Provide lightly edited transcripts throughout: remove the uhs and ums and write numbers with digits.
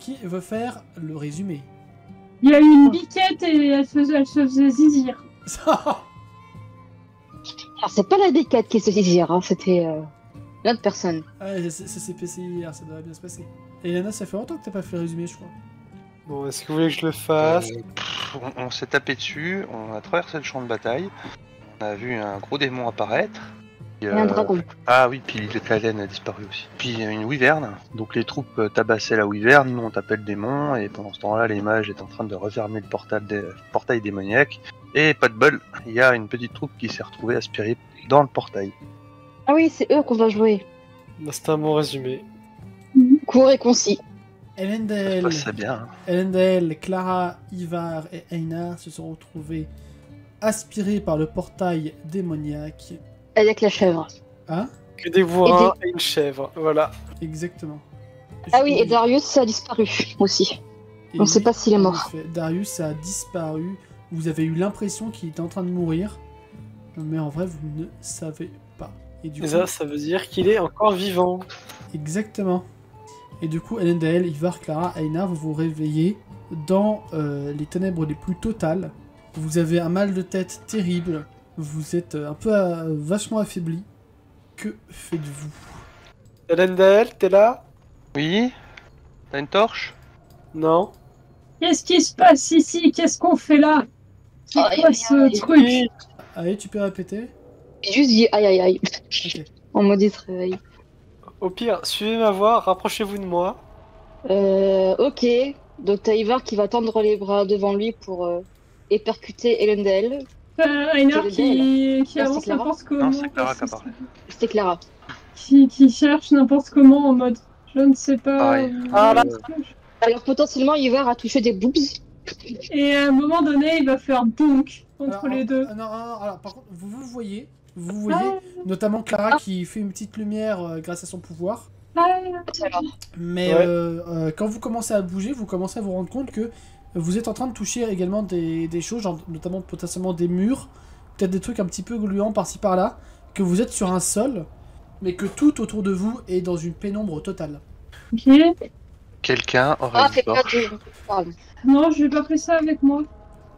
Qui veut faire le résumé? Il y a eu une biquette et elle se faisait zizir. Alors, c'est pas la D4 qui se désire, hein, c'était une autre personne. Ouais, ça s'est passé hier, ça devrait bien se passer. Et Yana, ça fait longtemps que t'as pas fait le résumé, je crois. Bon, est-ce que vous voulez que je le fasse? On s'est tapé dessus, on a traversé le champ de bataille, on a vu un gros démon apparaître. Et un dragon. Ah oui, puis le Kalen a disparu aussi. Puis une wyverne, donc les troupes tabassaient la wyverne, nous on tapait le démon, et pendant ce temps-là, les mages étaient en train de refermer le portail démoniaque. Et pas de bol, il y a une petite troupe qui s'est retrouvée aspirée dans le portail. Ah oui, c'est eux qu'on va jouer. Bah, c'est un bon résumé. Court et concis. Elendel, Ça bien. Elendel, Clara, Ivar et Einar se sont retrouvés aspirés par le portail démoniaque. Avec la chèvre. Hein? Que des bourrins et une chèvre, voilà. Exactement. Ah oui, et Darius a disparu aussi. Et On sait oui, pas s'il est en mort. effet, Darius a disparu. Vous avez eu l'impression qu'il était en train de mourir. Mais en vrai, vous ne savez pas. Et du Et coup, ça veut dire qu'il est encore vivant. exactement. Et du coup, Elendel, Ivar, Clara, Einar, vous vous réveillez dans les ténèbres les plus totales. Vous avez un mal de tête terrible. Vous êtes un peu vachement affaibli. Que faites-vous? Elendel, t'es là? Oui? T'as une torche? Non? Qu'est-ce qui se passe ici? Qu'est-ce qu'on fait là? C'est Aïe, quoi aïe, ce aïe. truc? Allez, tu peux répéter? J'ai juste dit aïe aïe aïe. Ok. En mode il se réveille. Au pire, suivez ma voix, rapprochez-vous de moi. Ok. Donc t'as Ivar qui va tendre les bras devant lui pour épercuter Elendel. Einar C'est qui c'est avance Clara n'importe comment. Non, c'est Clara parce qui a que parlé. C'était Clara. qui cherche n'importe comment en mode je ne sais pas. Pareil. Ah, là. Alors potentiellement Ivar a touché des boobs. Et à un moment donné, il va faire bonk entre Alors, les deux. non, alors par contre, vous voyez, notamment Clara qui fait une petite lumière grâce à son pouvoir. Alors, Mais Ouais. quand vous commencez à bouger, vous commencez à vous rendre compte que vous êtes en train de toucher également des choses, genre, notamment potentiellement des murs, peut-être des trucs un petit peu gluants par-ci par-là, que vous êtes sur un sol, mais que tout autour de vous est dans une pénombre totale. Ok. Quelqu'un aurait Ah, une fais pas torche? de... Pardon. Non, je vais pas pris ça avec moi.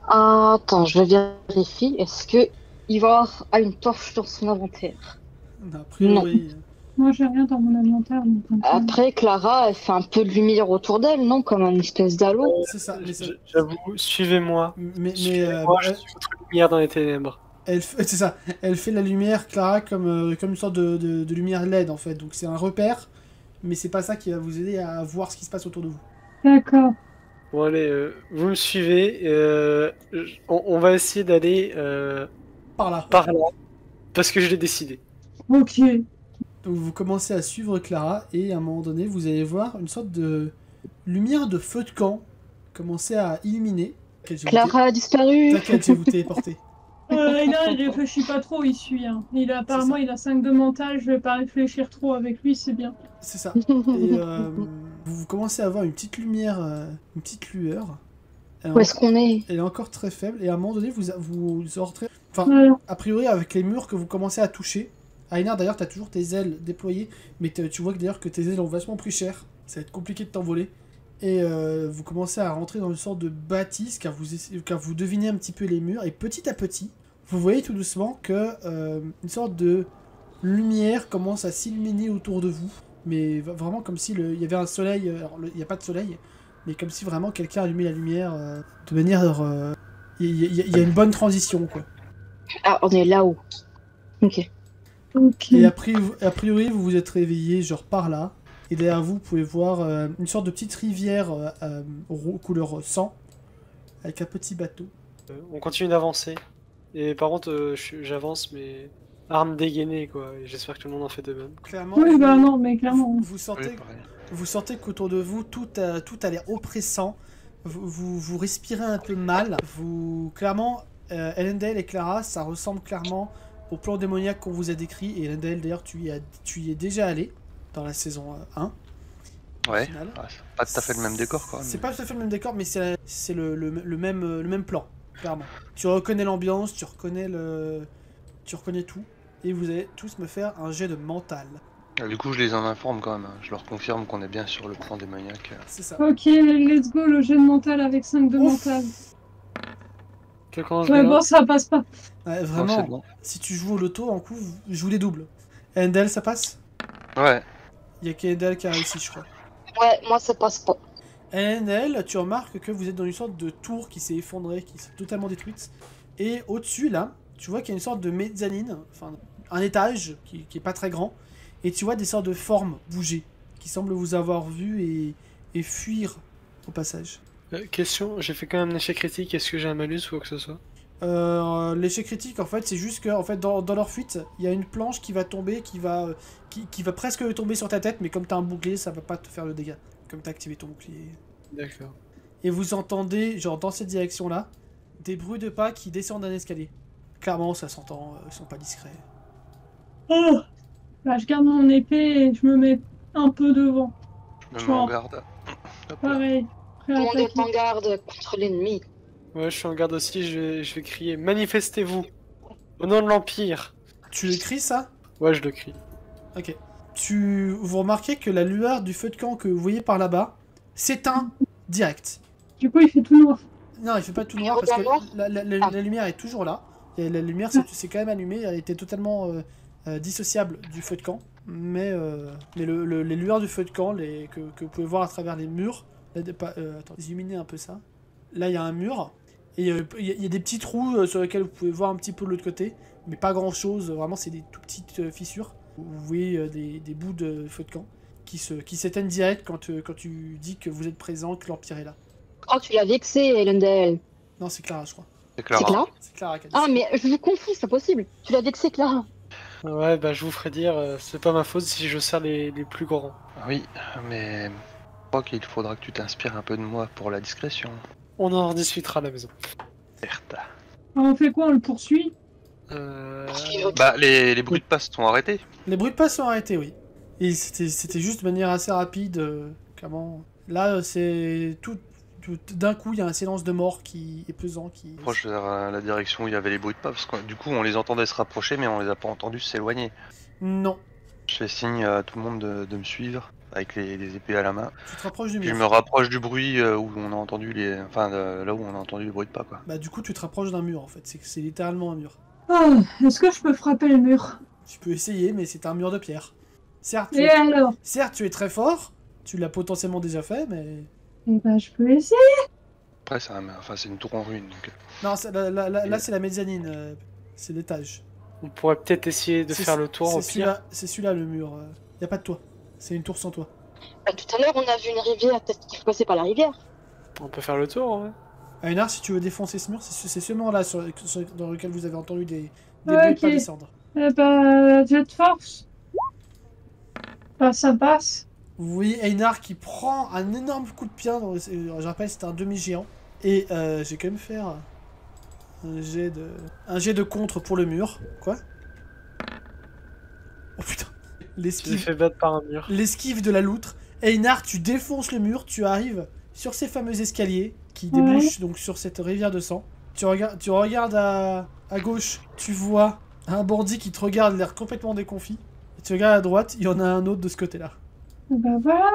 Attends, je vérifie. Est-ce que Ivar a une torche dans son inventaire? A priori. Moi, j'ai rien dans mon inventaire. Donc, Après, Clara, elle fait un peu de lumière autour d'elle, non? Comme une espèce d'halo. C'est ça. Mais, J'avoue, suivez-moi. mais Suivez-moi, je suis votre lumière dans les ténèbres. c'est ça. Elle fait la lumière, Clara, comme une sorte de lumière LED en fait. Donc c'est un repère, mais c'est pas ça qui va vous aider à voir ce qui se passe autour de vous. D'accord. Bon, allez, vous me suivez. On va essayer d'aller Par là. par là. Parce que je l'ai décidé. Ok. Donc vous commencez à suivre Clara et à un moment donné, vous allez voir une sorte de lumière de feu de camp commencer à illuminer. Clara a disparu. T'inquiète, je vais vous téléporter. Einar, il réfléchit pas trop, il suit. Hein. Apparemment, il a 5 de mental, je vais pas réfléchir trop avec lui, c'est bien. C'est ça. Et vous commencez à voir une petite lumière, une petite lueur. Où est-ce qu'on est? Elle est encore très faible et à un moment donné, vous rentrez. Enfin, Voilà. a priori, avec les murs que vous commencez à toucher. Einar, d'ailleurs, t'as toujours tes ailes déployées, mais tu vois que d'ailleurs que tes ailes ont vachement pris cher. Ça va être compliqué de t'envoler. Et vous commencez à rentrer dans une sorte de bâtisse, car vous devinez un petit peu les murs, et petit à petit, vous voyez tout doucement que une sorte de lumière commence à s'illuminer autour de vous, mais vraiment comme si il y avait un soleil, alors il n'y a pas de soleil, mais comme si vraiment quelqu'un allumait la lumière de manière... Il y a une bonne transition, quoi. Ah, on est là-haut. Ok. Ok. Et a priori, vous vous êtes réveillé genre par là. Et derrière vous, vous pouvez voir une sorte de petite rivière couleur sang, avec un petit bateau. On continue d'avancer. Et par contre, j'avance, mais arme dégainée, quoi. Et j'espère que tout le monde en fait de même. Clairement, Oui, bah non, mais clairement. vous sentez qu'autour de vous, tout a l'air oppressant. Vous respirez un peu mal. Clairement, Elendel et Clara, ça ressemble clairement au plan démoniaque qu'on vous a décrit. Et Elendel, d'ailleurs, tu y es déjà allé dans la saison 1. Ouais, c'est pas tout à fait le même décor, quoi. C'est pas tout à fait le même décor, mais c'est le même plan, clairement. Tu reconnais l'ambiance, tu reconnais tout. Et vous allez tous me faire un jet de mental. Du coup, je les en informe quand même. Hein. Je leur confirme qu'on est bien sur le plan démoniaque. C'est ça. Ok, let's go, le jet de mental avec 5 de Ouf. mental. Quelqu'un se Ouais, dénonce. bon, ça passe pas. Ouais, Non, vraiment, c'est bon. si tu joues au loto, en coup, joue les doubles. Endel, ça passe? Ouais. Il y a qu'Endel qui a réussi, je crois. Ouais, moi ça passe pas. Endel, tu remarques que vous êtes dans une sorte de tour qui s'est effondrée, qui s'est totalement détruite. Et au-dessus, là, tu vois qu'il y a une sorte de mezzanine, enfin, un étage qui est pas très grand. Et tu vois des sortes de formes bouger, qui semblent vous avoir vu et fuir au passage. Question, j'ai fait quand même un échec critique, est-ce que j'ai un malus ou quoi que ce soit? L'échec critique, en fait, c'est juste que en fait, dans leur fuite, il y a une planche qui va tomber, qui va presque tomber sur ta tête, mais comme t'as un bouclier, ça va pas te faire le dégât. Comme t'as activé ton bouclier. D'accord. Et vous entendez, genre dans cette direction-là, des bruits de pas qui descendent d'un escalier. Clairement, ça s'entend, ils sont pas discrets. Oh. Bah, je garde mon épée et je me mets un peu devant. Je me Je mets en en- garde. Hop là. Pareil. Prêt Tout à le monde est attaquer. en garde contre l'ennemi. Ouais, je suis en garde aussi, je vais crier manifestez-vous au nom de l'Empire. Tu le cries, ça? Ouais, je le crie. Ok. Vous remarquez que la lueur du feu de camp que vous voyez par là-bas s'éteint direct. Du coup, il fait tout noir. Non, il fait pas tout Il noir parce que redevient noir la lumière est toujours là. Et la lumière c'est quand même allumée, elle était totalement dissociable du feu de camp. Mais les lueurs du feu de camp que vous pouvez voir à travers les murs, là, attends, illuminer un peu ça. Là, il y a un mur, et il y a des petits trous sur lesquels vous pouvez voir un petit peu de l'autre côté, mais pas grand chose, vraiment c'est des tout petites fissures. Vous voyez des bouts de feu de camp qui s'éteignent direct quand tu dis que vous êtes présent, que l'Empire est là. Oh, tu l'as vexé, Elendel. Non, c'est Clara, je crois. C'est clair. C'est Clara? C'est Clara qui a dit Ah, ça. mais je vous confonds, c'est pas possible. Tu l'as vexé, Clara. Ouais, bah je vous ferai dire, c'est pas ma faute si je sers les plus grands. Oui, mais je crois qu'il faudra que tu t'inspires un peu de moi pour la discrétion. On en rediscutera à la maison. Certes. Alors, on fait quoi? On le poursuit? Poursuivre. Bah, les bruits de passe sont arrêtés. Les bruits de pas sont arrêtés, oui. Et c'était juste de manière assez rapide, clairement. Là, c'est tout d'un coup, il y a un silence de mort qui est pesant, qui... Proche vers la direction où il y avait les bruits de pas, parce que du coup on les entendait se rapprocher, mais on les a pas entendus s'éloigner. Non, Je fais signe à tout le monde de me suivre, avec les épées à la main. tu te rapproches du Puis je mur. me rapproche du bruit où on a entendu là où on a entendu les bruits de pas, quoi. Bah du coup, tu te rapproches d'un mur, en fait. C'est littéralement un mur. Ah, est-ce que je peux frapper le mur? Tu peux essayer, mais c'est un mur de pierre. Certes, Et alors? tu es très fort, tu l'as potentiellement déjà fait, mais... Eh ben, je peux essayer. Après c'est une tour en ruine, donc... Non, là c'est la mezzanine, c'est l'étage. On pourrait peut-être essayer de C'est- faire le tour au c'est pire. celui-là- C'est celui-là le mur. Y a pas de toit. C'est une tour sans toit. Bah, tout à l'heure, on a vu une rivière. Peut-être qu'il faut passer par la rivière. On peut faire le tour, ouais. Einar, si tu veux défoncer ce mur, c'est ce mur-là dans lequel vous avez entendu des bruits de pas Ok. descendre. Eh ben, jet de force. Bah, ça passe. Vous voyez Einar qui prend un énorme coup de pied. Je rappelle, c'était un demi-géant. Et j'ai quand même faire un jet de contre pour le mur. Quoi? Oh putain. Tu t'es L'esquive. fait battre par un mur. L'esquive de la loutre. Einar, tu défonces le mur, tu arrives sur ces fameux escaliers qui Ouais. débouchent donc sur cette rivière de sang. Tu regardes à gauche, tu vois un bandit qui te regarde, l'air complètement déconfit. Et tu regardes à droite, il y en a un autre de ce côté-là. Bah, voilà.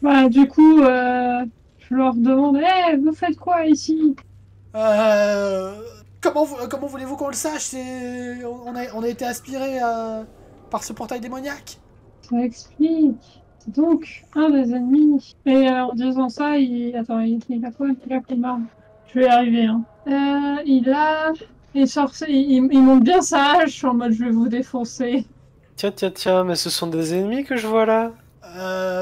Bah, du coup, je leur demande, vous faites quoi ici? Comment voulez-vous qu'on le sache? On a été aspiré par ce portail démoniaque. Ça explique. C'est donc un des ennemis. Et en disant ça, attends, il a quoi? Il a une arme. Je vais y arriver, hein. Il sort, il monte bien sa hache, je suis en mode je vais vous défoncer. Tiens, mais ce sont des ennemis que je vois là.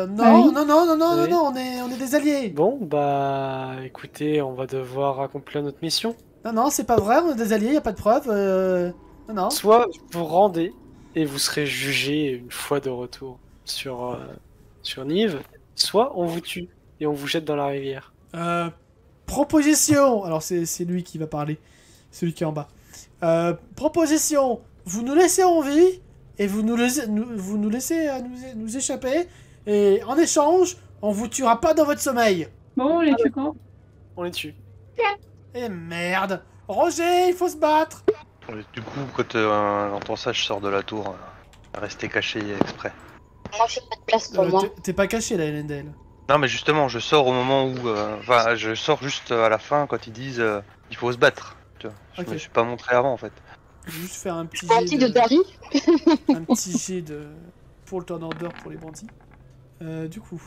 Non, Oui. non, on est des alliés. Bon, bah écoutez, on va devoir accomplir notre mission. Non, c'est pas vrai, on est des alliés, y a pas de preuve. Non. Soit vous rendez et vous serez jugé une fois de retour sur Nive, soit on vous tue et on vous jette dans la rivière. Proposition. Alors c'est lui qui va parler, celui qui est en bas. Proposition. Vous nous laissez en vie et vous nous laissez nous échapper et en échange, on vous tuera pas dans votre sommeil. Bon, on les tue quand? On les tue. Et merde. Roger, il faut se battre. Du coup, quand on entend ça, je sors de la tour. Rester caché exprès. Moi, je fais pas de place pour moi. T'es pas caché là, Elendel. Non, mais justement, je sors au moment où. Enfin, je sors juste à la fin quand ils disent il faut se battre. Tu vois. Je Ok. me suis pas montré avant en fait. Je vais juste faire un petit Bandit de jet Dari. un petit jet pour le turn order pour les bandits. Du coup,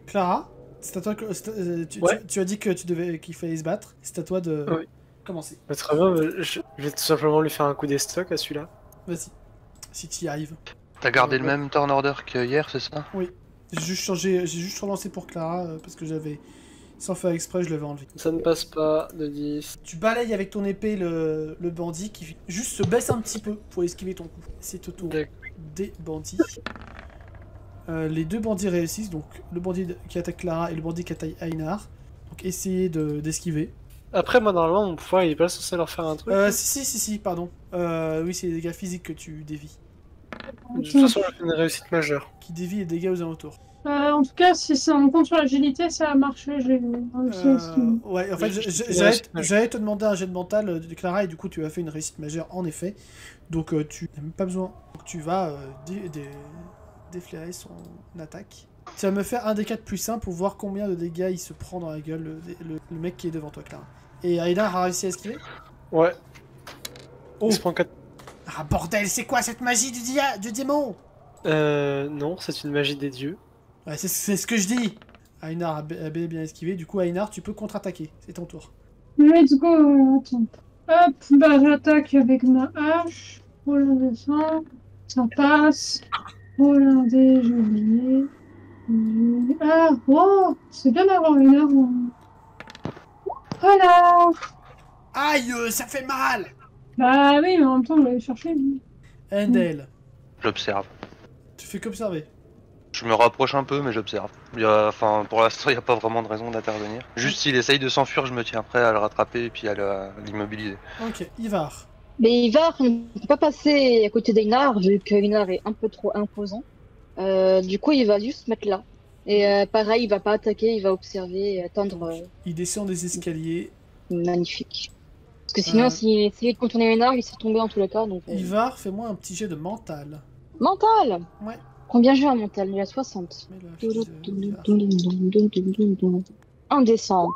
Clara, c'est à toi que Ouais. tu as dit que qu'il fallait se battre. C'est à toi de Oui. commencer. Bah, très bien, je vais tout simplement lui faire un coup d'estoc à celui-là. Vas-y, si tu y arrives. T'as gardé Ouais. le même turn order qu'hier, c'est ça? J'ai juste relancé pour Clara parce que j'avais, sans faire exprès, je l'avais enlevé. Ça ne passe pas de 10. Tu balayes avec ton épée le bandit qui juste se baisse un petit peu pour esquiver ton coup. C'est au tour D'accord. des bandits. Les deux bandits réussissent, donc le bandit qui attaque Clara et le bandit qui attaque Einar. Donc essayez d'esquiver. Après, moi, normalement, mon pouvoir, il est pas censé leur faire un truc. Si, pardon. Oui, c'est les dégâts physiques que tu dévis. De toute façon, j'ai fait une réussite majeure. Qui dévie les dégâts aux alentours. En tout cas, si c'est en compte sur l'agilité, ça a marché. J'ai réussi à esquiver. Ouais, en fait, Oui, j'allais te demander un jet de mental de Clara et du coup tu as fait une réussite majeure en effet. Donc tu n'as même pas besoin. Donc tu vas déflairer son attaque. Tu vas me faire un des 4 plus 1 pour voir combien de dégâts il se prend dans la gueule, le mec qui est devant toi, Clara. Et Aïdar a réussi à esquiver. Ouais. Oh. Il se prend 4. Ah bordel, c'est quoi cette magie du démon? Non, c'est une magie des dieux. Ouais, c'est ce que je dis. Einar a bien esquivé, du coup Einar tu peux contre-attaquer, c'est ton tour. Let's go. Attends. Hop, bah j'attaque avec ma hache. Roule un dessin. Ça passe. Roule un dé, j'ai oublié. Ah, wow, c'est bien d'avoir une arme. Voilà. Aïe, ça fait mal. Bah oui, mais en même temps, je vais aller chercher. Endel, J'observe. tu fais qu'observer. Je me rapproche un peu, mais j'observe. Enfin, pour l'instant, il n'y a pas vraiment de raison d'intervenir. Juste s'il essaye de s'enfuir, je me tiens prêt à le rattraper et puis à l'immobiliser. Ok, Ivar. Mais Ivar ne peut pas passer à côté d'Einar, vu que Einar est un peu trop imposant. Du coup, il va juste se mettre là. Et pareil, il va pas attaquer, il va observer et attendre. Il descend des escaliers. Magnifique. Parce que sinon, s'il essayait de contourner Einar, il serait tombé en tous les cas. Donc, Ivar, fais-moi un petit jet de mental. Mental. Ouais. Combien j'ai un mental? Il a 60. Mets la fiche d'Ivar. Indécent.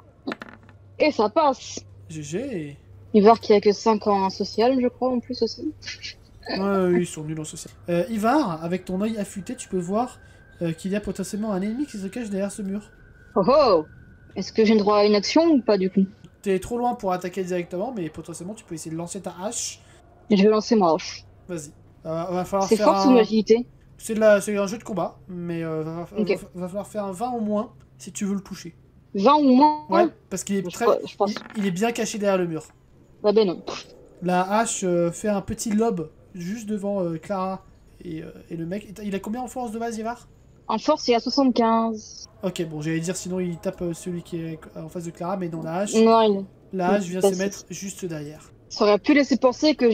Et ça passe. GG. Ivar qui a que 5 ans en social, je crois, en plus aussi. Ouais, ils sont nuls en social. Ivar, avec ton œil affûté, tu peux voir qu'il y a potentiellement un ennemi qui se cache derrière ce mur. Oh oh. Est-ce que j'ai le droit à une action ou pas du coup? T'es trop loin pour attaquer directement, mais potentiellement tu peux essayer de lancer ta hache. Je vais lancer ma hache. Vas-y. Va falloir C'est faire force ou agilité? C'est un jeu de combat, mais Ok. va falloir faire un 20 au moins si tu veux le toucher. 20 ou moins? Ouais, parce qu'il est Je pense. il est bien caché derrière le mur. Bah ben non. La hache fait un petit lob juste devant Clara et le mec. Il a combien en force de base, Ivar? En force, il y a 75. Ok, bon, j'allais dire sinon il tape celui qui est en face de Clara, mais non, Non, la hache vient pas se ça. mettre juste derrière. Ça aurait pu laisser penser que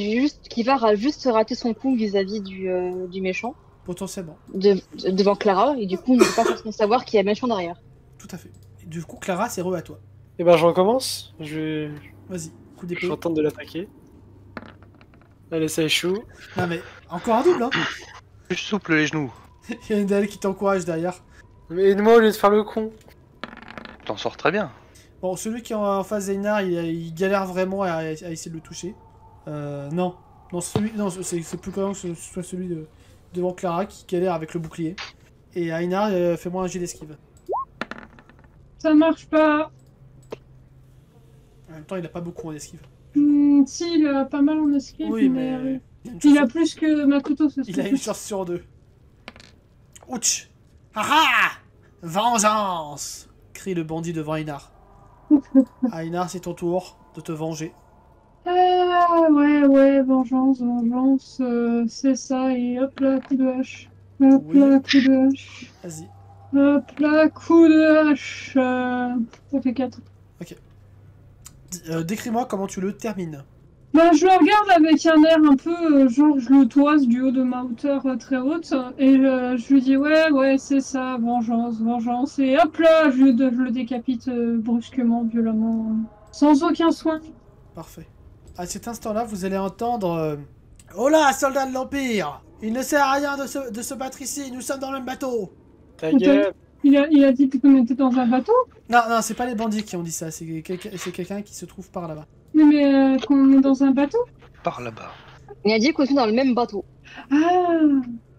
qu'Ivar a juste raté son coup vis-à-vis du méchant, Potentiellement, devant Clara, et du coup, on ne peut pas forcément savoir qu'il y a méchant derrière. tout à fait. Et du coup, Clara, c'est à toi. Et ben, je recommence. Je Vas-y, coup d'épée. vais tenter de l'attaquer. Allez, ça échoue. Non mais, encore un double, hein. Plus souple les genoux. Il y a une d'elle qui t'encourage derrière. Mais aide-moi au lieu de faire le con. T'en sors très bien. Bon, celui qui est en face d'Einar, il galère vraiment à essayer de le toucher. Non. Non, c'est plus cohérent que ce soit celui devant Clara qui galère avec le bouclier. Et Einar, fais-moi un jet d'esquive. Ça marche pas. En même temps, il a pas beaucoup en esquive. Si, il a pas mal en esquive, Oui, mais mais... il a une il chance a plus que Makoto, c'est Il a une chance sur deux. Ouch! Haha! Vengeance! Crie le bandit devant Einar. Einar, c'est ton tour de te venger. Ah, ouais, vengeance, c'est ça, et hop là, coup de hache. Hop Oui. là, coup de hache. Vas-y. Hop là, coup de hache. Ça fait 4. Décris-moi comment tu le termines. Bah, je le regarde avec un air un peu, genre, je le toise du haut de ma hauteur très haute, et je lui dis, ouais, c'est ça, vengeance, et hop là, je le décapite brusquement, violemment, sans aucun soin. Parfait. À cet instant-là, vous allez entendre Oh là, soldats de l'Empire! Il ne sert à rien de se battre ici, nous sommes dans le même bateau! Ta gueule. Il a dit qu'on était dans un bateau. Non, non, c'est pas les bandits qui ont dit ça, c'est quelqu'un qui se trouve par là-bas. Mais qu'on est dans un bateau. Par là-bas. Il a dit qu'on était dans le même bateau. Ah,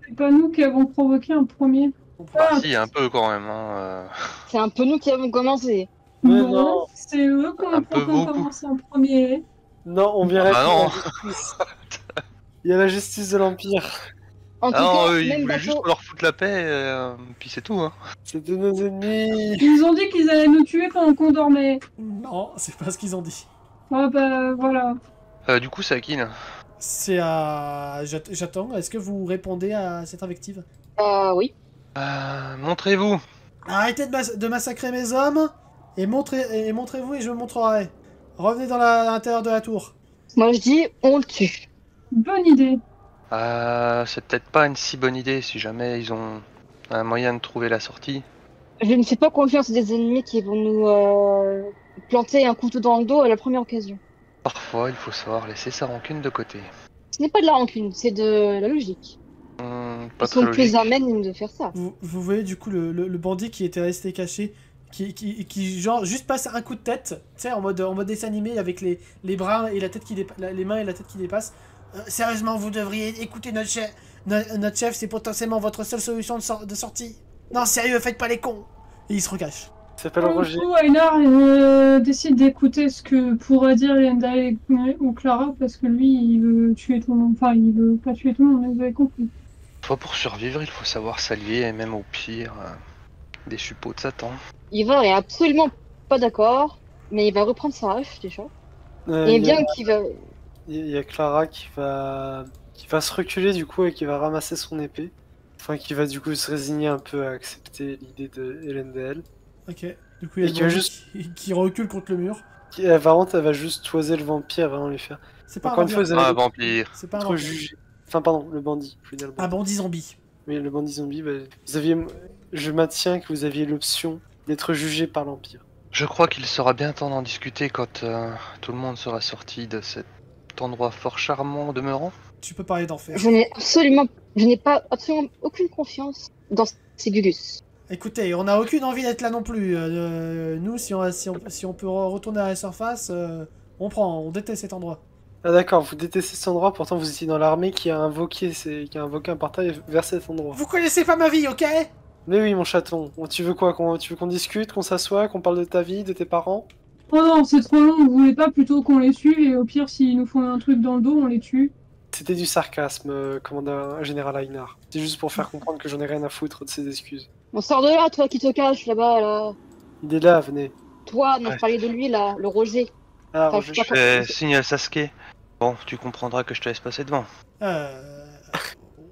c'est pas nous qui avons provoqué en premier. Bah si, un peu quand même. Hein. C'est un peu nous qui avons commencé. Mais Non, non. c'est eux qui Un peu ont beaucoup. commencé en premier. Non, on vient Ah bah non. Il y a la justice de l'Empire. En tout Ah non, cas, eux, ils même voulaient juste bateau. qu'on leur foute la paix, puis c'est tout. Hein. C'était nos ennemis. Ils ont dit qu'ils allaient nous tuer pendant qu'on dormait. Non, c'est pas ce qu'ils ont dit. Ah bah voilà. Du coup, c'est à qui là? C'est à... J'attends, est-ce que vous répondez à cette invective? Oui. Montrez-vous. Arrêtez de massacrer mes hommes, et montrez-vous et je vous montrerai. Revenez dans l'intérieur de la tour. Moi je dis, on le tue. Bonne idée. C'est peut-être pas une si bonne idée si jamais ils ont un moyen de trouver la sortie. Je ne fais pas confiance à des ennemis qui vont nous planter un couteau dans le dos à la première occasion. Parfois, il faut savoir laisser sa rancune de côté. Ce n'est pas de la rancune, c'est de la logique. Pas Ils très sont logique. plus amènes de faire ça. Vous voyez du coup le bandit qui était resté caché, qui genre juste passe un coup de tête, tu sais, en mode dessin animé avec les bras et la tête les mains et la tête qui dépassent. Sérieusement, vous devriez écouter notre chef. Notre chef, c'est potentiellement votre seule solution de sortie. Non, sérieux, faites pas les cons. Et il se recache. Il s'appelle Du Roger. coup, Einar décide d'écouter ce que pourrait dire Yenda ou Clara parce que lui, il veut tuer tout le monde. Enfin, il veut pas tuer tout le monde, mais vous avez compris. Fois pour survivre, il faut savoir s'allier et même au pire des suppôts de Satan. Ivar est absolument pas d'accord, mais il va reprendre sa hache déjà. Et Il y bien a- qu'il va. il y a Clara qui va se reculer du coup et qui va ramasser son épée. Enfin, qui va du coup se résigner un peu à accepter l'idée de Elendel. Ok. Du coup, il y a Et le qui va bandit qui recule contre le mur. Elle va juste toiser le vampire, vraiment lui faire. C'est pas Encore un une fois, vampire. vous avez Ah, vampire. C'est pas un être vampire. jugé. Enfin, pardon, le bandit. Je veux dire le Un bandit. bandit zombie. Mais le bandit zombie, bah, vous aviez. Je maintiens que vous aviez l'option d'être jugé par l'Empire. Je crois qu'il sera bien temps d'en discuter quand tout le monde sera sorti de cet endroit fort charmant demeurant. Tu peux parler d'enfer. Je n'ai pas absolument aucune confiance dans ces Gugus. Écoutez, on n'a aucune envie d'être là non plus. Nous, si on peut retourner à la surface, on prend. On déteste cet endroit. Ah d'accord, vous détestez cet endroit, pourtant vous étiez dans l'armée qui a invoqué un portail vers cet endroit. Vous connaissez pas ma vie, ok? Mais oui, mon chaton, tu veux quoi? Tu veux qu'on discute, qu'on s'assoie, qu'on parle de ta vie, de tes parents? Oh non, c'est trop long, vous voulez pas plutôt qu'on les suive et au pire, s'ils nous font un truc dans le dos, on les tue. C'était du sarcasme, commandant général Einar. C'est juste pour faire comprendre que j'en ai rien à foutre de ses excuses. On sort de là, toi qui te caches là-bas, là. Il est là, venez. Toi, non, Ouais. je parlais de lui, là, le Roger. Ah, Enfin, Roger. je sais Je pas fais comment- signe à Sasuke. Bon, tu comprendras que je te laisse passer devant.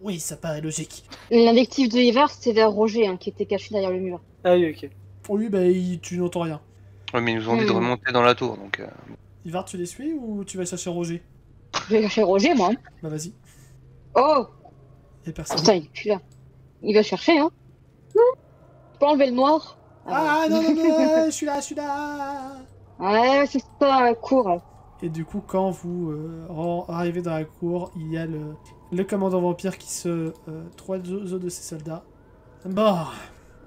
Oui, ça paraît logique. L'invective de Ivar, c'était vers Roger, hein, qui était caché derrière le mur. Ah oui, ok. Oui, bah, tu n'entends rien. Ouais, mais ils nous ont dit de Hmm. remonter dans la tour, donc... Ivar, tu les suis ou tu vas chercher Roger? Je vais chercher Roger, moi. Hein. Bah, vas-y. Oh, Y'a personne. putain, il est là. Il va chercher, hein. Tu peux enlever le noir. Ah, non, non, non, je suis là, je suis là. Ouais, c'est ça, cours. Et du coup, quand vous arrivez dans la cour, il y a le commandant vampire qui se... trois autres de ses soldats. Bon,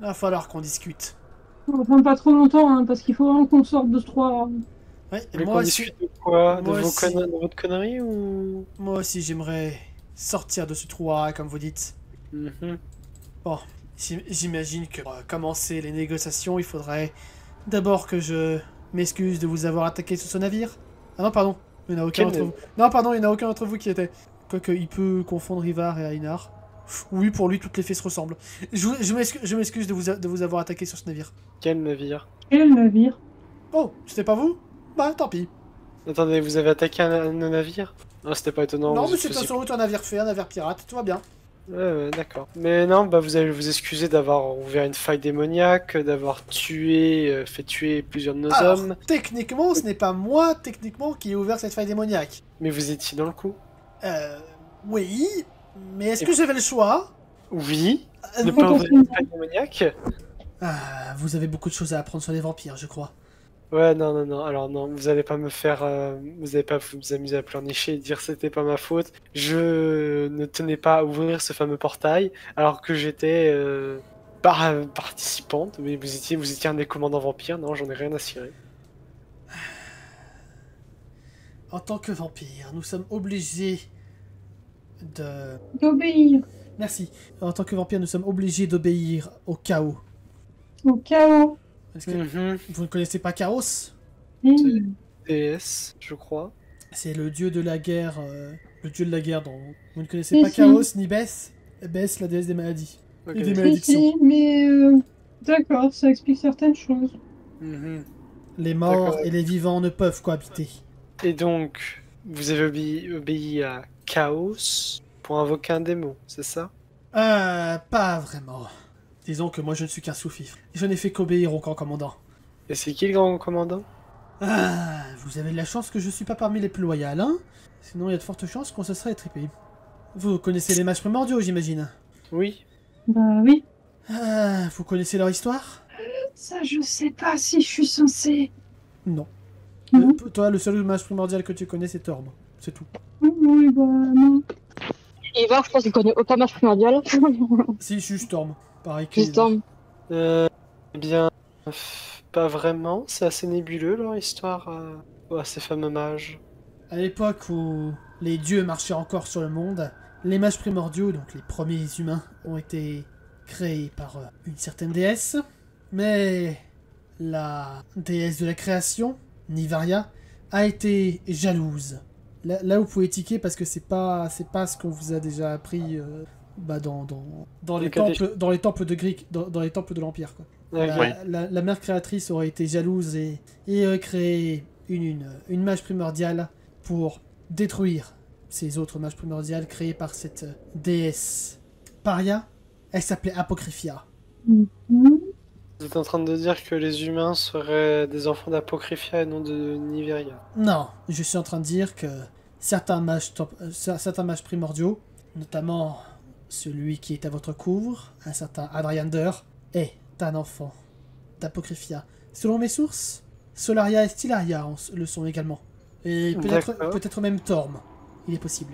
va falloir qu'on discute. On va prendre pas trop longtemps, hein, parce qu'il faut vraiment qu'on sorte de ce trou. Ouais, Vous voulez moi qu'on aussi, discute de quoi? Moi aussi. De votre connerie ou... moi aussi j'aimerais sortir de ce trou-là, comme vous dites. Mhm. J'imagine que pour commencer les négociations, il faudrait d'abord que je m'excuse de vous avoir attaqué sur ce navire. Ah non, pardon, il n'y en a aucun Quel d'entre vous. Non, pardon, il n'y en a aucun d'entre vous qui était. Quoique, il peut confondre Ivar et Einar. Oui, pour lui, toutes les faits se ressemblent. Je m'excuse de vous avoir attaqué sur ce navire. Quel navire? Quel navire? Oh, c'était pas vous? Bah, tant pis. Attendez, vous avez attaqué un de nos navires? Non, c'était pas étonnant. Non, vous mais c'est faisiez- sans doute un navire fait, un navire pirate, tout va bien. Ouais, d'accord. Mais non, bah vous allez vous excuser d'avoir ouvert une faille démoniaque, d'avoir fait tuer plusieurs de nos Alors, hommes. techniquement, ce n'est pas moi, techniquement, qui ai ouvert cette faille démoniaque. Mais vous étiez dans le coup. Oui, mais est-ce que j'avais le choix? Oui, ne Euh, pas ouvrir une faille démoniaque. Ah, vous avez beaucoup de choses à apprendre sur les vampires, je crois. Ouais, non, non, non. Alors non, vous allez pas me faire, vous allez pas vous amuser à pleurnicher et dire c'était pas ma faute. Je ne tenais pas à ouvrir ce fameux portail alors que j'étais participante. Mais vous étiez un des commandants vampires. Non, j'en ai rien à cirer. En tant que vampire, nous sommes obligés de... D'obéir Merci. En tant que vampire, nous sommes obligés d'obéir au chaos. au chaos. Est-ce que vous ne connaissez pas Chaos? Hmm. DS, je crois. C'est le dieu de la guerre. Le dieu de la guerre. Vous ne connaissez Si, pas si. Chaos ni Bess? Bess, la déesse des maladies. Ok. Et des Si, malédictions. si, mais d'accord, ça explique certaines choses. Mhm. Les morts D'accord. et les vivants ne peuvent cohabiter. Et donc, vous avez obéi à Chaos pour invoquer un démon, c'est ça? Pas vraiment. Disons que moi je ne suis qu'un sous-fifre. Je n'ai fait qu'obéir au grand commandant. Et c'est qui le grand commandant? Ah, vous avez de la chance que je suis pas parmi les plus loyaux, hein? Sinon il y a de fortes chances qu'on se serait étripé. Vous connaissez les mages primordiaux, j'imagine? Oui. Bah oui. Ah, vous connaissez leur histoire? Ça, je sais pas si je suis censée. Non. Non. Toi, le seul mage primordial que tu connais, c'est Torm. C'est tout. Oui, bah non. Ivar, je pense qu'il connaît aucun match primordial. Si, juste Torm. Pareil que... Justement. Eh bien, pas vraiment. C'est assez nébuleux leur histoire à ces fameux mages. À l'époque où les dieux marchaient encore sur le monde, les mages primordiaux, donc les premiers humains, ont été créés par une certaine déesse. Mais la déesse de la création, Nivaria, a été jalouse. Là vous pouvez tiquer parce que c'est pas ce qu'on vous a déjà appris dans les temples de Greek, dans les temples de l'Empire, quoi. Ok. La mère créatrice aurait été jalouse et aurait créé une mage primordiale pour détruire ces autres mages primordiales créées par cette déesse paria. Elle s'appelait Apocryphia. Mhm. Vous êtes en train de dire que les humains seraient des enfants d'Apocryphia et non de Niveria. Non, je suis en train de dire que certains mages primordiaux, notamment celui qui est à votre cour, un certain Adriander, est un enfant d'Apocryphia. Selon mes sources, Solaria et Stellaria le sont également. Et D'accord. peut-être même Torm. Il est possible.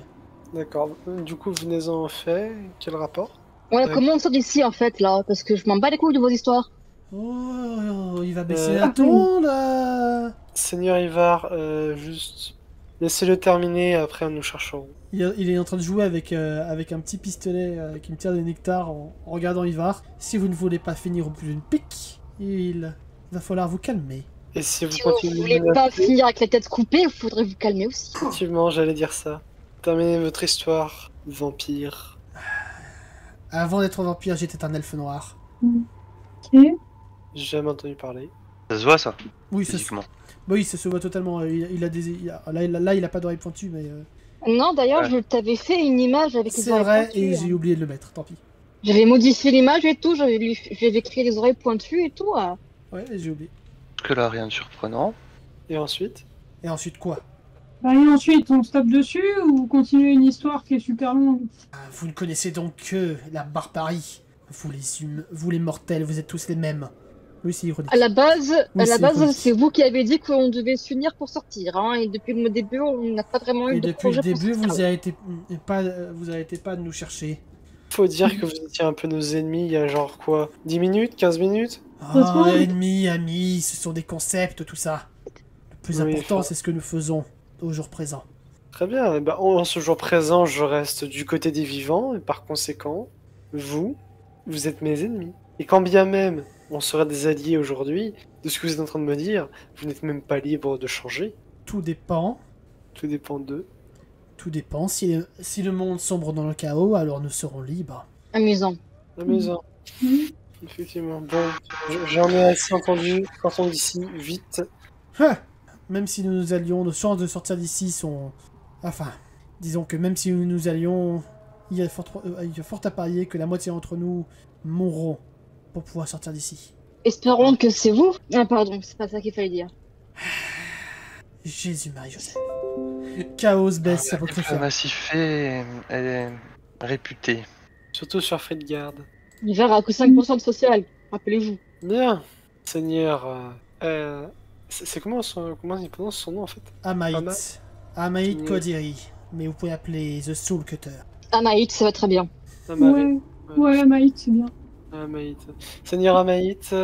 D'accord. Du coup, venez-en au fait. Quel rapport? Ouais, Ouais. comment on sort d'ici en fait là? Parce que je m'en bats les couilles de vos histoires. Oh, il va baisser Euh, la ton là. Seigneur Ivar, juste laissez-le terminer, après nous chercherons. Il est en train de jouer avec un petit pistolet qui me tire des nectars en regardant Ivar. Si vous ne voulez pas finir au bout d'une pique, il va falloir vous calmer. Et si vous Si vous continuez voulez de pas m'appeler, finir avec la tête coupée, il faudrait vous calmer aussi. effectivement, j'allais dire ça. Terminez votre histoire, vampire. Avant d'être vampire, j'étais un elfe noir. Ok. J'ai jamais entendu parler. Ça se voit ça, Oui, ça, physiquement. bah oui, ça se voit totalement. Là, il a pas d'oreille pointue, mais Non, d'ailleurs, Ouais. je t'avais fait une image avec les c'est oreilles vrai pointues, et hein. j'ai oublié de le mettre. Tant pis. J'avais modifié l'image et tout, j'avais créé les oreilles pointues et tout. Ah. Ouais, j'ai oublié. Que là, rien de surprenant. Et ensuite? Et ensuite quoi? Bah, et ensuite, on se tape dessus ou continuer une histoire qui est super longue? Vous ne connaissez donc que la barbarie. Vous les mortels, vous êtes tous les mêmes. Oui, c'est ironique. À la base, Oui, c'est ironique. c'est vous qui avez dit qu'on devait s'unir pour sortir, hein, et depuis le début, on n'a pas vraiment eu Et de depuis le projet pour début, sortir. vous arrêtez pas de nous chercher. Faut dire que vous étiez un peu nos ennemis il y a genre quoi? 10 minutes? 15 minutes? Ça se Oh, voit. ennemis, amis, ce sont des concepts, tout ça. Le plus Oui, important, enfin. c'est ce que nous faisons au jour présent. Très bien. Eh ben, en ce jour présent, je reste du côté des vivants, et par conséquent, vous êtes mes ennemis. Et quand bien même on serait des alliés aujourd'hui, de ce que vous êtes en train de me dire, vous n'êtes même pas libre de changer. Tout dépend. Tout dépend d'eux. Tout dépend. Si le monde sombre dans le chaos, alors nous serons libres. Amusant. Amusant. Mhm. Effectivement. Bon, j'en ai assez entendu. Partons d'ici, vite. Ah, même si nous nous allions, nos chances de sortir d'ici sont... Enfin, disons que même si nous nous allions, il y a fort à parier que la moitié d'entre nous mourront pour pouvoir sortir d'ici. Espérons que c'est vous. Ah, pardon, c'est pas ça qu'il fallait dire. Jésus, Marie, Joseph. Chaos baisse, ça peut La faire. Massifée, elle est réputée. Surtout sur Fredgard. L'hiver a que 5% de social, rappelez-vous. Bien. Seigneur, C'est comment il prononce son nom en fait? Amaït. Amaït Oui. Kodiri. Mais vous pouvez appeler The Soul Cutter. Amaït, ça va très bien. Amaït. Ouais, Maït, c'est bien. Amaït. Seigneur Amaït,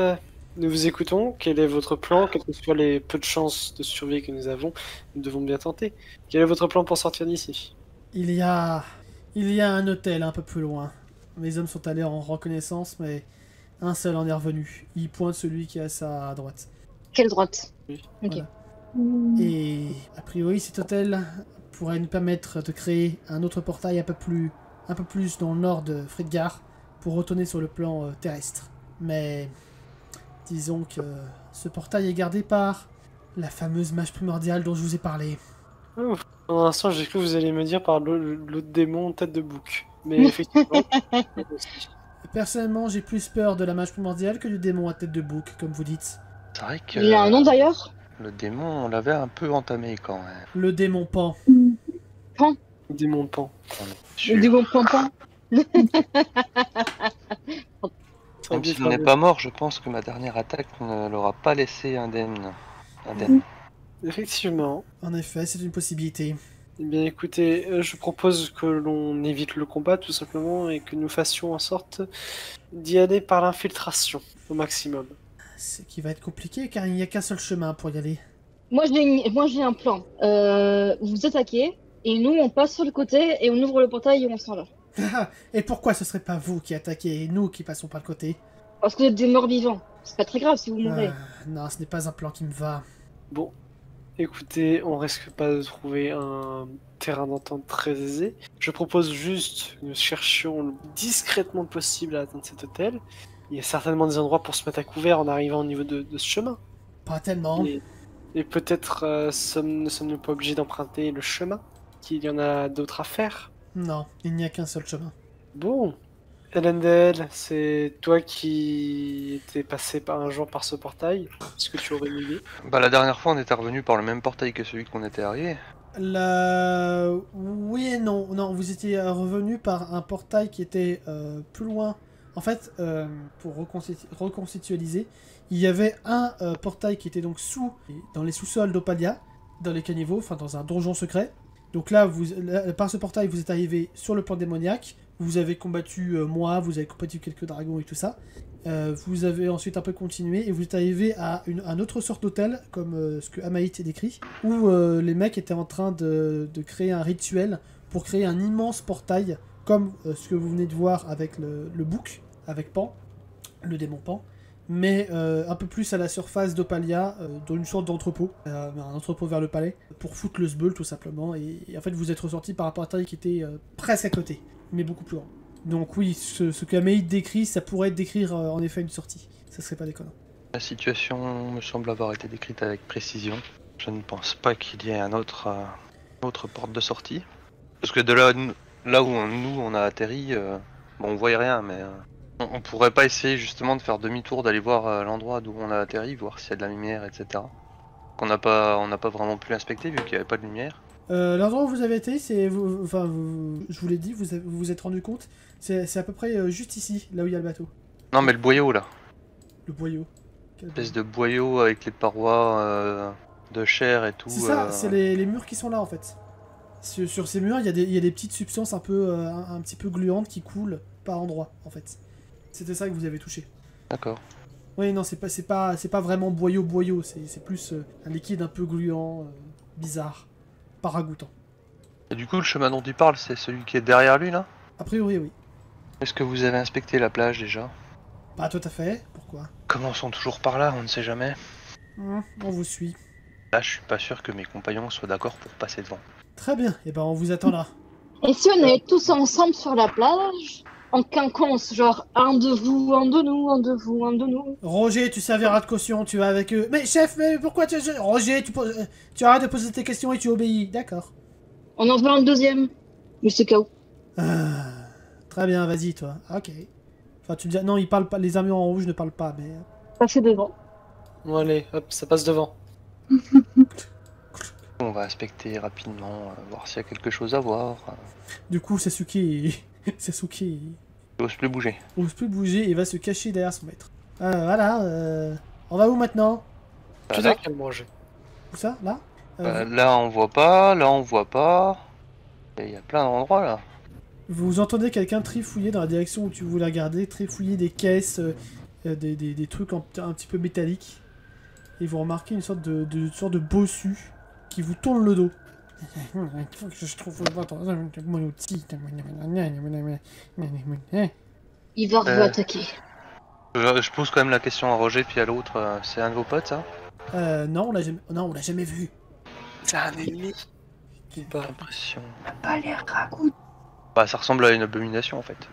nous vous écoutons. Quel est votre plan? Quelles que soient les peu de chances de survie que nous avons, nous devons bien tenter. Quel est votre plan pour sortir d'ici? Il y a un hôtel un peu plus loin. Mes hommes sont allés en reconnaissance, mais un seul en est revenu. Il pointe celui qui est à sa droite. Quelle droite? Oui. Ok. Voilà. Mm. Et a priori, cet hôtel pourrait nous permettre de créer un autre portail un peu plus dans le nord de Fredgar pour retourner sur le plan terrestre. Mais disons que ce portail est gardé par la fameuse mage primordiale dont je vous ai parlé. Ouf. Pour l'instant, j'ai cru que vous alliez me dire par l'autre démon tête de bouc. Mais effectivement, aussi. Personnellement, j'ai plus peur de la mage primordiale que du démon à tête de bouc, comme vous dites. C'est vrai que Il a un nom d'ailleurs? le démon, on l'avait un peu entamé quand même. Le démon pan. Démon pan. Le démon pampan. Même s'il n'est pas mort, je pense que ma dernière attaque ne l'aura pas laissé indemne. Indemne. Effectivement. En effet, c'est une possibilité. Eh bien écoutez, je propose que l'on évite le combat tout simplement et que nous fassions en sorte d'y aller par l'infiltration au maximum. Ce qui va être compliqué car il n'y a qu'un seul chemin pour y aller. Moi j'ai un plan. Vous attaquez et nous on passe sur le côté et on ouvre le portail et on s'en va. Et pourquoi ce serait pas vous qui attaquez et nous qui passons par le côté? Parce que vous êtes des morts vivants. C'est pas très grave si vous mourrez. Non, ce n'est pas un plan qui me va. Bon, écoutez, on risque pas de trouver un terrain d'entente très aisé. Je propose juste que nous cherchions le discrètement possible à atteindre cet hôtel. Il y a certainement des endroits pour se mettre à couvert en arrivant au niveau de ce chemin. Pas tellement. Et peut-être ne sommes-nous pas obligés d'emprunter le chemin, qu'il y en a d'autres à faire. Non, il n'y a qu'un seul chemin. Bon, Elendel, c'est toi qui étais passé un jour par ce portail. Est-ce que tu aurais une idée? Bah la dernière fois on était revenu par le même portail que celui qu'on était arrivé. Oui et non. Non, vous étiez revenu par un portail qui était plus loin. En fait, pour reconstitualiser, il y avait un portail qui était donc dans les sous-sols d'Opalia, dans les caniveaux, enfin dans un donjon secret. Donc là, par ce portail, vous êtes arrivé sur le plan démoniaque. Vous avez combattu moi, vous avez combattu quelques dragons et tout ça. Vous avez ensuite un peu continué et vous êtes arrivé à un autre sorte d'hôtel, comme ce que Amaït décrit, où les mecs étaient en train de créer un rituel pour créer un immense portail, comme ce que vous venez de voir avec le bouc, avec Pan, le démon Pan, mais un peu plus à la surface d'Opalia, dans une sorte d'entrepôt, un entrepôt vers le palais, pour foutre le sbeul tout simplement, et en fait vous êtes ressorti par un portail qui était presque à côté, mais beaucoup plus grand. Donc oui, ce qu'Amaïd décrit, ça pourrait décrire en effet une sortie, ça serait pas déconnant. La situation me semble avoir été décrite avec précision. Je ne pense pas qu'il y ait une autre porte de sortie. Parce que de là où on a atterri, bon on voyait rien, mais on pourrait pas essayer justement de faire demi-tour, d'aller voir l'endroit d'où on a atterri, voir s'il y a de la lumière, etc. On n'a pas vraiment pu l'inspecter vu qu'il n'y avait pas de lumière. L'endroit où vous avez été, je vous l'ai dit, vous vous êtes rendu compte, c'est à peu près juste ici, là où il y a le bateau. Non mais le boyau là, Le boyau. espèce de boyau avec les parois de chair et tout. C'est ça, c'est les murs qui sont là en fait. Sur ces murs, il y a des petites substances un petit peu gluantes qui coulent par endroits en fait. C'était ça que vous avez touché. D'accord. Oui, non, c'est pas vraiment boyau, c'est plus un liquide un peu gluant, bizarre, pas ragoûtant. Et du coup le chemin dont il parle, c'est celui qui est derrière lui là? A priori, oui. Est-ce que vous avez inspecté la plage déjà? Pas tout à fait, pourquoi? Commençons toujours par là, on ne sait jamais. On vous suit. Là je suis pas sûr que mes compagnons soient d'accord pour passer devant. Très bien, et ben on vous attend là. Et si on est tous ensemble sur la plage, en quinconce, genre un de vous, un de nous, un de vous, un de nous. Roger, tu serviras de caution, tu vas avec eux. Mais chef, mais pourquoi Roger, tu arrêtes de poser tes questions et tu obéis, d'accord. On en veut un deuxième. Juste au cas où. Très bien, vas-y toi. Ok. Enfin, tu me dis... Non, ils parlent pas, les armures en rouge ne parlent pas, mais... Passez devant. Bon allez, hop, ça passe devant. On va inspecter rapidement, voir s'il y a quelque chose à voir. Du coup, Sasuke J'ose plus bouger. ose plus bouger et va se cacher derrière son maître. Voilà, on va où maintenant? Tu n'as qu'à le manger. Où ça? Là? Là on voit pas, là on voit pas. Il y a plein d'endroits là. Vous entendez quelqu'un trifouiller dans la direction où tu voulais regarder, trifouiller des caisses, des trucs un petit peu métalliques. Et vous remarquez une sorte de bossu qui vous tourne le dos. Il faut que je trouve mon outil. Ivar veut attaquer. Je pose quand même la question à Roger puis à l'autre. C'est un de vos potes ça? Non, on l'a jamais vu. C'est un ennemi. J'ai l'impression. Pas l'air ragoût. Bah ça ressemble à une abomination en fait.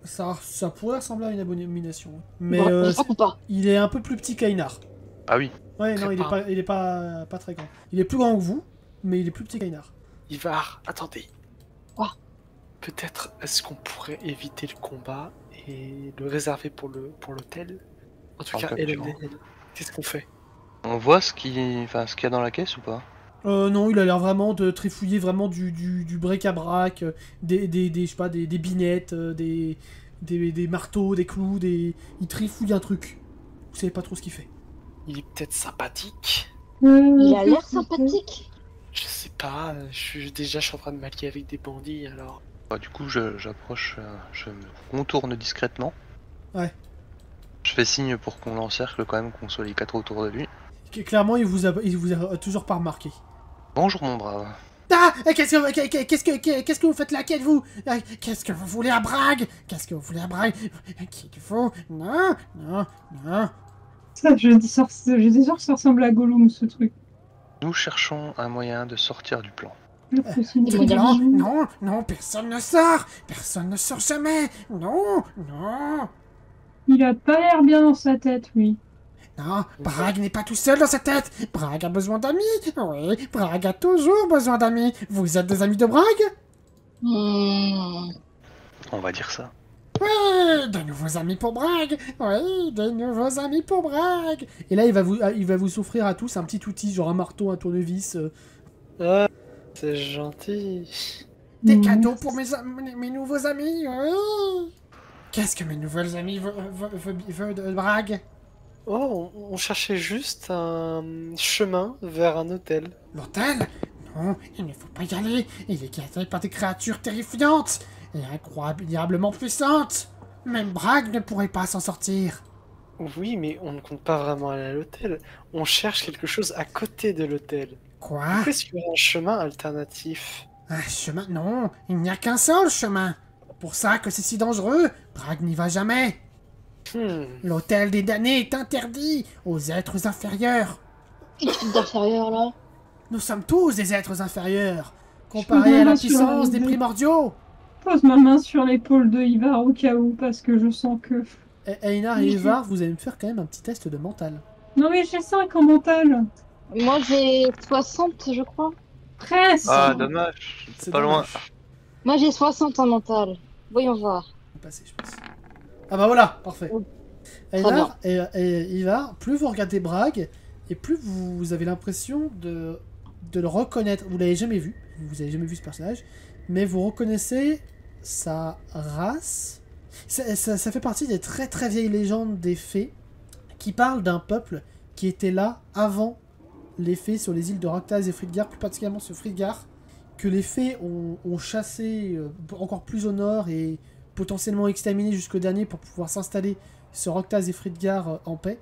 Ça pourrait ressembler à une abomination. Mais Bon, je crois pas. il est un peu plus petit qu'Einar. Ah oui. Ouais, non, il est pas très grand. Il est plus grand que vous, mais il est plus petit qu'Einar. Ivar, attendez. Quoi? Peut-être est-ce qu'on pourrait éviter le combat et le réserver pour l'hôtel? En tout cas, qu'est-ce qu'on fait? On voit ce qu'il y a dans la caisse ou pas? Non, il a l'air vraiment de trifouiller vraiment du bric-à-brac, je sais pas, des binettes, des marteaux, des clous, il trifouille un truc. Vous savez pas trop ce qu'il fait. Il est peut-être sympathique. Il a l'air sympathique. Je sais pas, je suis en train de m'allier avec des bandits alors. Bah, du coup j'approche, je me contourne discrètement. Ouais. Je fais signe pour qu'on l'encercle quand même, qu'on soit les 4 autour de lui. Clairement, il vous a toujours pas remarqué. Bonjour mon brave. Ah! Qu'est-ce que vous faites là? Qui êtes-vous? Qu'est-ce que vous voulez à Brague? Qu'est-ce que vous voulez à Brague? Qui êtes-vous? Non. Ça, je dis sûr que ça ressemble à Gollum, ce truc. Nous cherchons un moyen de sortir du plan. Non, personne ne sort! Personne ne sort jamais! Non! Il a pas l'air bien dans sa tête, lui. Non, Brague n'est pas tout seul dans sa tête! Brague a besoin d'amis! Oui, Brague a toujours besoin d'amis! Vous êtes des amis de Brague? On va dire ça. Oui, de nouveaux amis pour Brague! Oui, de nouveaux amis pour Brague! Et là, il va vous offrir à tous un petit outil, genre un marteau, un tournevis. Ah, c'est gentil. Des cadeaux pour mes nouveaux amis, oui! Qu'est-ce que mes nouveaux amis veulent de Brague? Oh, on cherchait juste un chemin vers un hôtel. L'hôtel? Non, il ne faut pas y aller. Il est gardé par des créatures terrifiantes et incroyablement puissantes. Même Brague ne pourrait pas s'en sortir. Oui, mais on ne compte pas vraiment aller à l'hôtel. On cherche quelque chose à côté de l'hôtel. Quoi? Est-ce qu'il y a un chemin alternatif? Un chemin? Non, il n'y a qu'un seul chemin. Pour ça que c'est si dangereux, Brague n'y va jamais. L'hôtel des damnés est interdit aux êtres inférieurs. Qu'est-ce d'inférieur là? Nous sommes tous des êtres inférieurs, comparés à la puissance des primordiaux. Pose ma main sur l'épaule de Ivar au cas où, parce que je sens que... Einar et Ivar, vous allez me faire quand même un petit test de mental. Non mais j'ai 5 en mental. Moi j'ai 60, je crois. Presque. Ah dommage, C'est pas loin. dommage. Moi j'ai 60 en mental. Voyons voir. On va passer, je pense. Ah bah voilà, parfait. Oh. Einar et Ivar, plus vous regardez Brague, et plus vous avez l'impression de le reconnaître. Vous l'avez jamais vu, vous avez jamais vu ce personnage, mais vous reconnaissez sa race. Ça fait partie des très très vieilles légendes des fées, qui parlent d'un peuple qui était là avant les fées sur les îles de Roctaz et Frithgar, plus particulièrement sur Frithgar, que les fées ont chassé encore plus au nord et potentiellement exterminé jusqu'au dernier pour pouvoir s'installer sur Roctaz et Frithgar en paix.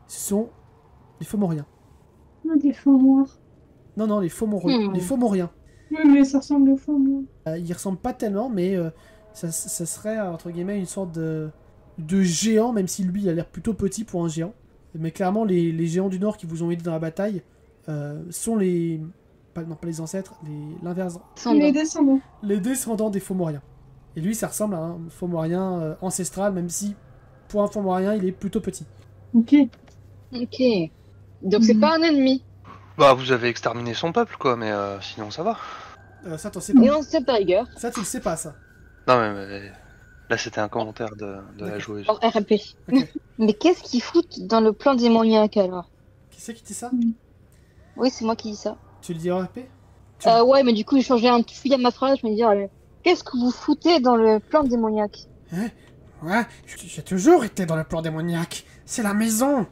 Ce sont les Fomoriens. Des Fomoriens. Non, les Fomoriens. Les Fomoriens. Oui, mais ça ressemble aux Fomoriens. Ils ressemblent pas tellement, mais ça serait, entre guillemets, une sorte de géant, même si lui, il a l'air plutôt petit pour un géant. Mais clairement, les géants du Nord qui vous ont aidé dans la bataille sont les... pas les ancêtres, l'inverse. Les descendants. Les descendants des Fomoriens. Et lui, ça ressemble à un Fomorien ancestral, même si, pour un Fomorien, il est plutôt petit. Ok. Donc c'est pas un ennemi. Bah vous avez exterminé son peuple quoi, mais sinon ça va. Ça, t'en sais pas. Et on sait pas rigueur. Ça, tu le sais pas, ça. Non mais là c'était un commentaire de la joueuse. Hors RP. Ok. Mais qu'est-ce qu'ils foutent dans le plan démoniaque alors? Qui c'est qui dit ça? Oui, c'est moi qui dis ça. Tu le dis en RP? Ouais, mais du coup, j'ai changé un petit à ma phrase. Je me dis, qu'est-ce que vous foutez dans le plan démoniaque? Hein? Ouais, j'ai toujours été dans le plan démoniaque. C'est la maison.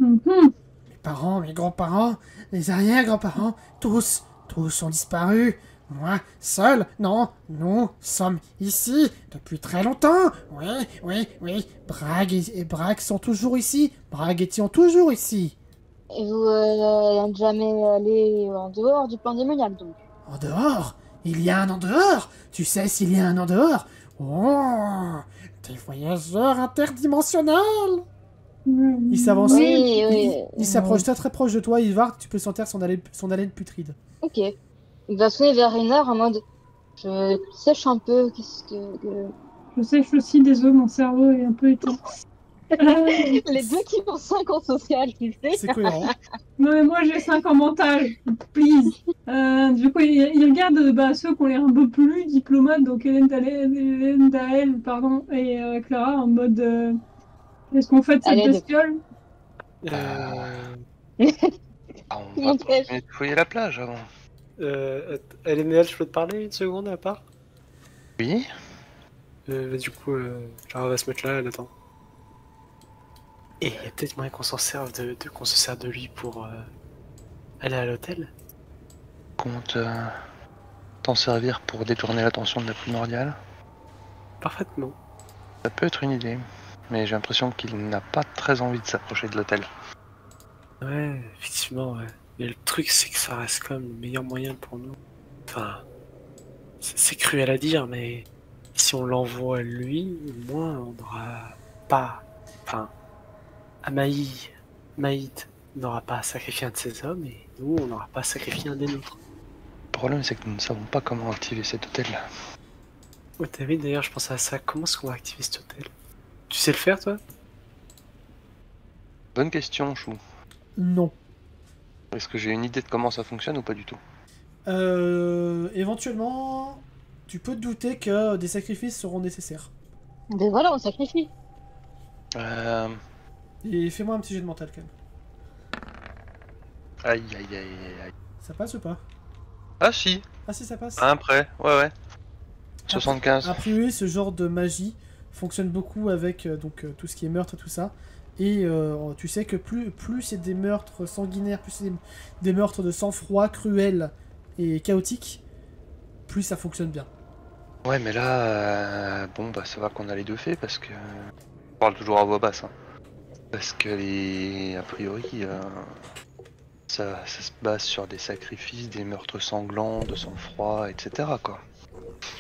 Mhm. Mais parents, mes grands-parents, les arrière-grands-parents, tous ont disparu. Moi, seul, non, nous sommes ici depuis très longtemps. Oui. Bragg et Bragg sont toujours ici. Bragg étions toujours ici. Et vous n'êtes jamais allé en dehors du plan démoniaque, donc? En dehors? Il y a un en dehors? Tu sais s'il y a un en dehors? Oh, des voyageurs interdimensionnels! Il s'avance. Oui. Il s'approche très proche de toi, Ivar, tu peux sentir son haleine putride. Ok. Il va sonner vers Reynard en mode... Je sèche un peu, qu'est-ce que... Je sèche aussi, désolé, mon cerveau est un peu éteint. Les deux qui ont 5 en social, tu sais. C'est cohérent. Non, mais moi j'ai 5 en mental, please. Du coup, il regarde ceux qui ont l'air un peu plus diplomates, donc Hélène Daël, pardon, et Clara en mode est-ce qu'on fait de cette Allez, bestiole? On va pas fouiller la plage avant. Hélène, je peux te parler une seconde à part? Oui. Du coup, Clara va se mettre là, elle attend. Et il y a peut-être moyen qu'on s'en serve qu'on se serve de lui pour aller à l'hôtel. Compte t'en servir pour détourner l'attention de la primordiale? Parfaitement. Ça peut être une idée, mais j'ai l'impression qu'il n'a pas très envie de s'approcher de l'hôtel. Ouais, effectivement, ouais. Mais le truc, c'est que ça reste quand même le meilleur moyen pour nous. Enfin, c'est cruel à dire, mais si on l'envoie lui, au moins on n'aura pas. Enfin, Maïd n'aura pas à sacrifier un de ses hommes, et nous, on n'aura pas à sacrifier un des nôtres. Le problème, c'est que nous ne savons pas comment activer cet hôtel. Ouais, t'as vu, d'ailleurs, je pensais à ça. Comment est-ce qu'on va activer cet hôtel? Tu sais le faire, toi? Bonne question, Chou. Non. Est-ce que j'ai une idée de comment ça fonctionne ou pas du tout? Éventuellement, tu peux te douter que des sacrifices seront nécessaires. Mais voilà, on sacrifie. Et fais-moi un petit jet de mental, quand même. Aïe. Ça passe ou pas? Ah si, Ah si, ça passe. un prêt, ouais. 75. A priori, ce genre de magie fonctionne beaucoup avec tout ce qui est meurtre et tout ça. Et tu sais que plus c'est des meurtres sanguinaires, plus c'est des meurtres de sang-froid, cruels et chaotiques, plus ça fonctionne bien. Ouais, mais là, bon, bah ça va qu'on a les deux faits parce que... On parle toujours à voix basse, hein. Parce que a priori, ça se base sur des sacrifices, des meurtres sanglants, de sang-froid, etc. quoi.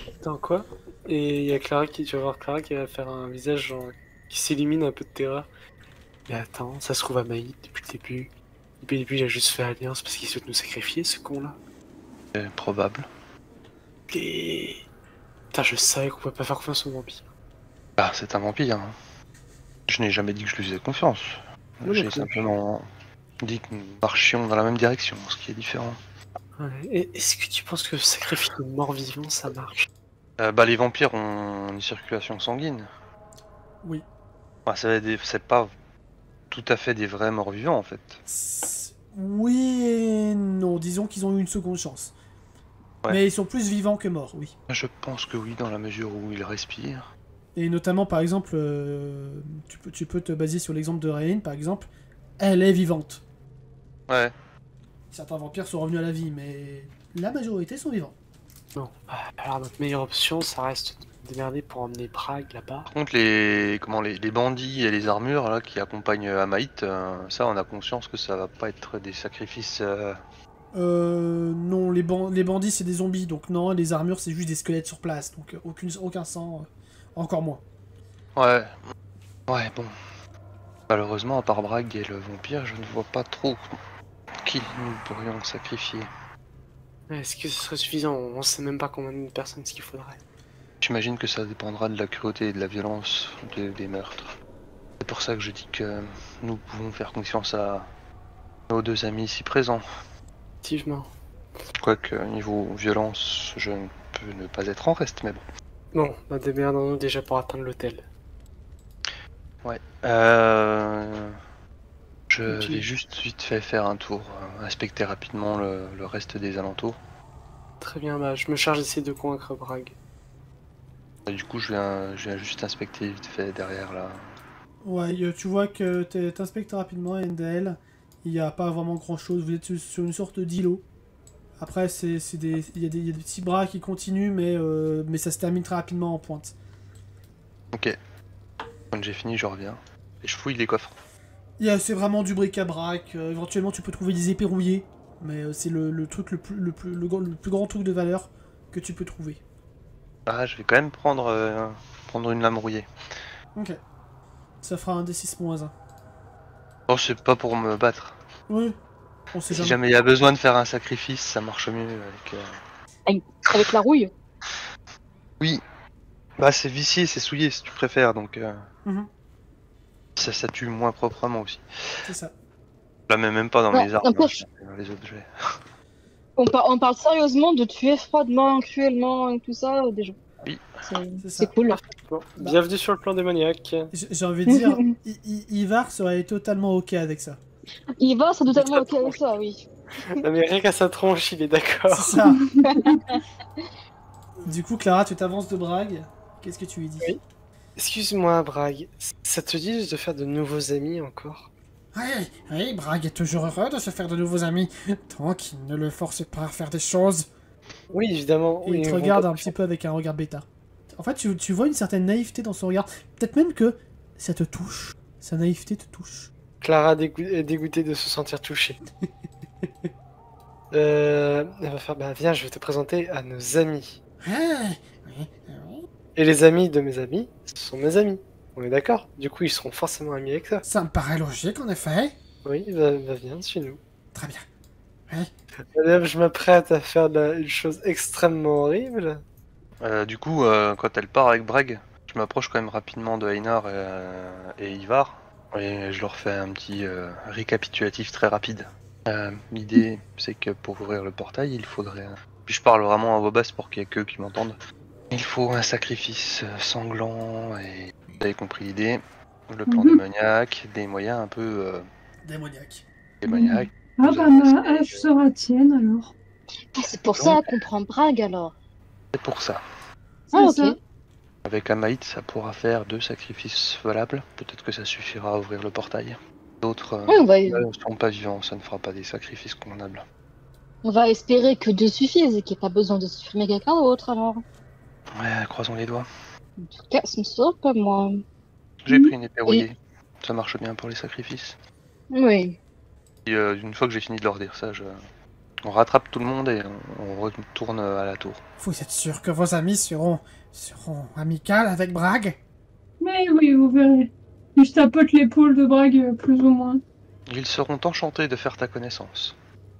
Attends, quoi? Et il y a Clara tu vas voir Clara qui va faire un visage genre, qui s'illumine un peu de terreur. Mais attends, ça se trouve à Maïd depuis le début. Depuis le début, il a juste fait alliance parce qu'il souhaite nous sacrifier, ce con-là. Probable. Et... Putain, je savais qu'on pouvait pas faire confiance au vampire. Bah, c'est un vampire, hein. Je n'ai jamais dit que je lui faisais confiance. Non, J'ai non, simplement dit que nous marchions dans la même direction, ce qui est différent. Ouais. Et est-ce que tu penses que sacrifier un mort-vivant, ça marche? Bah, les vampires ont une circulation sanguine. Oui. Bah, c'est pas tout à fait des vrais morts-vivants, en fait. Oui et non, disons qu'ils ont eu une seconde chance. Ouais. Mais ils sont plus vivants que morts, oui. Je pense que oui, dans la mesure où ils respirent. Et notamment, par exemple, tu peux te baser sur l'exemple de Rain, par exemple. Elle est vivante. Ouais. Certains vampires sont revenus à la vie, mais la majorité sont vivants. Non. Alors notre meilleure option, ça reste de démerder pour emmener Bragg là-bas. Par contre, les bandits et les armures là qui accompagnent Amaït, ça, on a conscience que ça va pas être des sacrifices. Non, les bandits c'est des zombies, donc non, les armures c'est juste des squelettes sur place, donc aucun sang, encore moins. Ouais, bon. Malheureusement, à part Bragg et le vampire, je ne vois pas trop qui nous pourrions sacrifier. Est-ce que ce serait suffisant? On sait même pas combien de personnes ce qu'il faudrait. J'imagine que ça dépendra de la cruauté et de la violence des meurtres. C'est pour ça que je dis que nous pouvons faire confiance à nos deux amis ici présents. Effectivement. Quoique, niveau violence, je ne peux ne pas être en reste, mais bon. Bon, bah démerdons-nous déjà pour atteindre l'hôtel. Ouais. Je vais juste vite fait faire un tour, inspecter rapidement le reste des alentours. Très bien, bah je me charge d'essayer de convaincre Bragg. Et du coup, je viens juste inspecter vite fait derrière là. Ouais, tu vois que t'inspectes rapidement NDL, Il n'y a pas vraiment grand chose. Vous êtes sur une sorte d'îlot. Après, il y a des petits bras qui continuent, mais ça se termine très rapidement en pointe. Ok. Quand j'ai fini, je reviens. Et je fouille les coffres. C'est vraiment du bric-à-brac. Éventuellement, tu peux trouver des épées rouillées. Mais c'est le truc le plus grand truc de valeur que tu peux trouver. Ah, je vais quand même prendre une lame rouillée. Ok. Ça fera un D6-1. Oh, c'est pas pour me battre. Oui. On sait Si jamais. jamais il y a besoin de faire un sacrifice, ça marche mieux avec... Avec la rouille. Oui. Bah, c'est vicié, c'est souillé si tu préfères, donc... Mhm. Ça tue moins proprement aussi. C'est ça. Je la mets même pas dans Ouais, mes armes, n'empêche. dans les objets. On parle sérieusement de tuer froidement, cruellement et tout ça des gens. Oui. C'est ça. C'est cool. Bon, bienvenue sur le plan démoniaque. J'ai envie de dire, Ivar serait totalement ok avec ça. Il va, c'est totalement ok avec ça, oui. Non mais rien qu'à sa tronche, il est d'accord. C'est ça. Du coup, Clara, tu t'avances de Brague. Qu'est-ce que tu lui dis? Oui. Excuse-moi, Bragg, ça te dit de faire de nouveaux amis encore? Oui, Brague est toujours heureux de se faire de nouveaux amis, tant qu'il ne le force pas à faire des choses. Oui, évidemment. Et oui, il te ils vont regarde pas- un petit peu avec un regard bêta. En fait, tu vois une certaine naïveté dans son regard. Peut-être même que ça te touche. Sa naïveté te touche. Clara est dégoûtée de se sentir touchée. Elle va faire, bah viens, je vais te présenter à nos amis. Oui. Et les amis de mes amis, ce sont mes amis. On est d'accord? Du coup, ils seront forcément amis avec toi. Ça me paraît logique, en effet. Oui, va viens, suis-nous. Très bien. Madame, je m'apprête à faire une chose extrêmement horrible. Du coup, quand elle part avec Breg, je m'approche quand même rapidement de Einar et Ivar. Et je leur fais un petit récapitulatif très rapide. L'idée, c'est que pour ouvrir le portail, il faudrait... Puis je parle vraiment à voix basse pour qu'il y ait qu'eux qui m'entendent. Il faut un sacrifice sanglant et... Vous avez compris l'idée. Le plan démoniaque, des moyens un peu Démoniaque. démoniaques. Ah Vous bah avez ma essayé- hache sera tienne alors. Ah, c'est pour ça qu'on prend Brague alors. C'est pour ça. Ah, C'est ok. ça. Avec Amaït, ça pourra faire 2 sacrifices valables. Peut-être que ça suffira à ouvrir le portail. D'autres Ouais, ne seront pas vivants, ça ne fera pas des sacrifices convenables. on va espérer que 2 suffisent et qu'il n'y ait pas besoin de supprimer quelqu'un d'autre alors. Ouais, croisons les doigts. En tout cas, ce ne sera pas moi. J'ai pris une épée rouillée. Ça marche bien pour les sacrifices. Oui. Et, une fois que j'ai fini de leur dire ça, on rattrape tout le monde et on retourne à la tour. Vous êtes sûr que vos amis seront amicales avec Brague? Mais oui, vous verrez. Et je tapote l'épaule de Brague, plus ou moins. Ils seront enchantés de faire ta connaissance.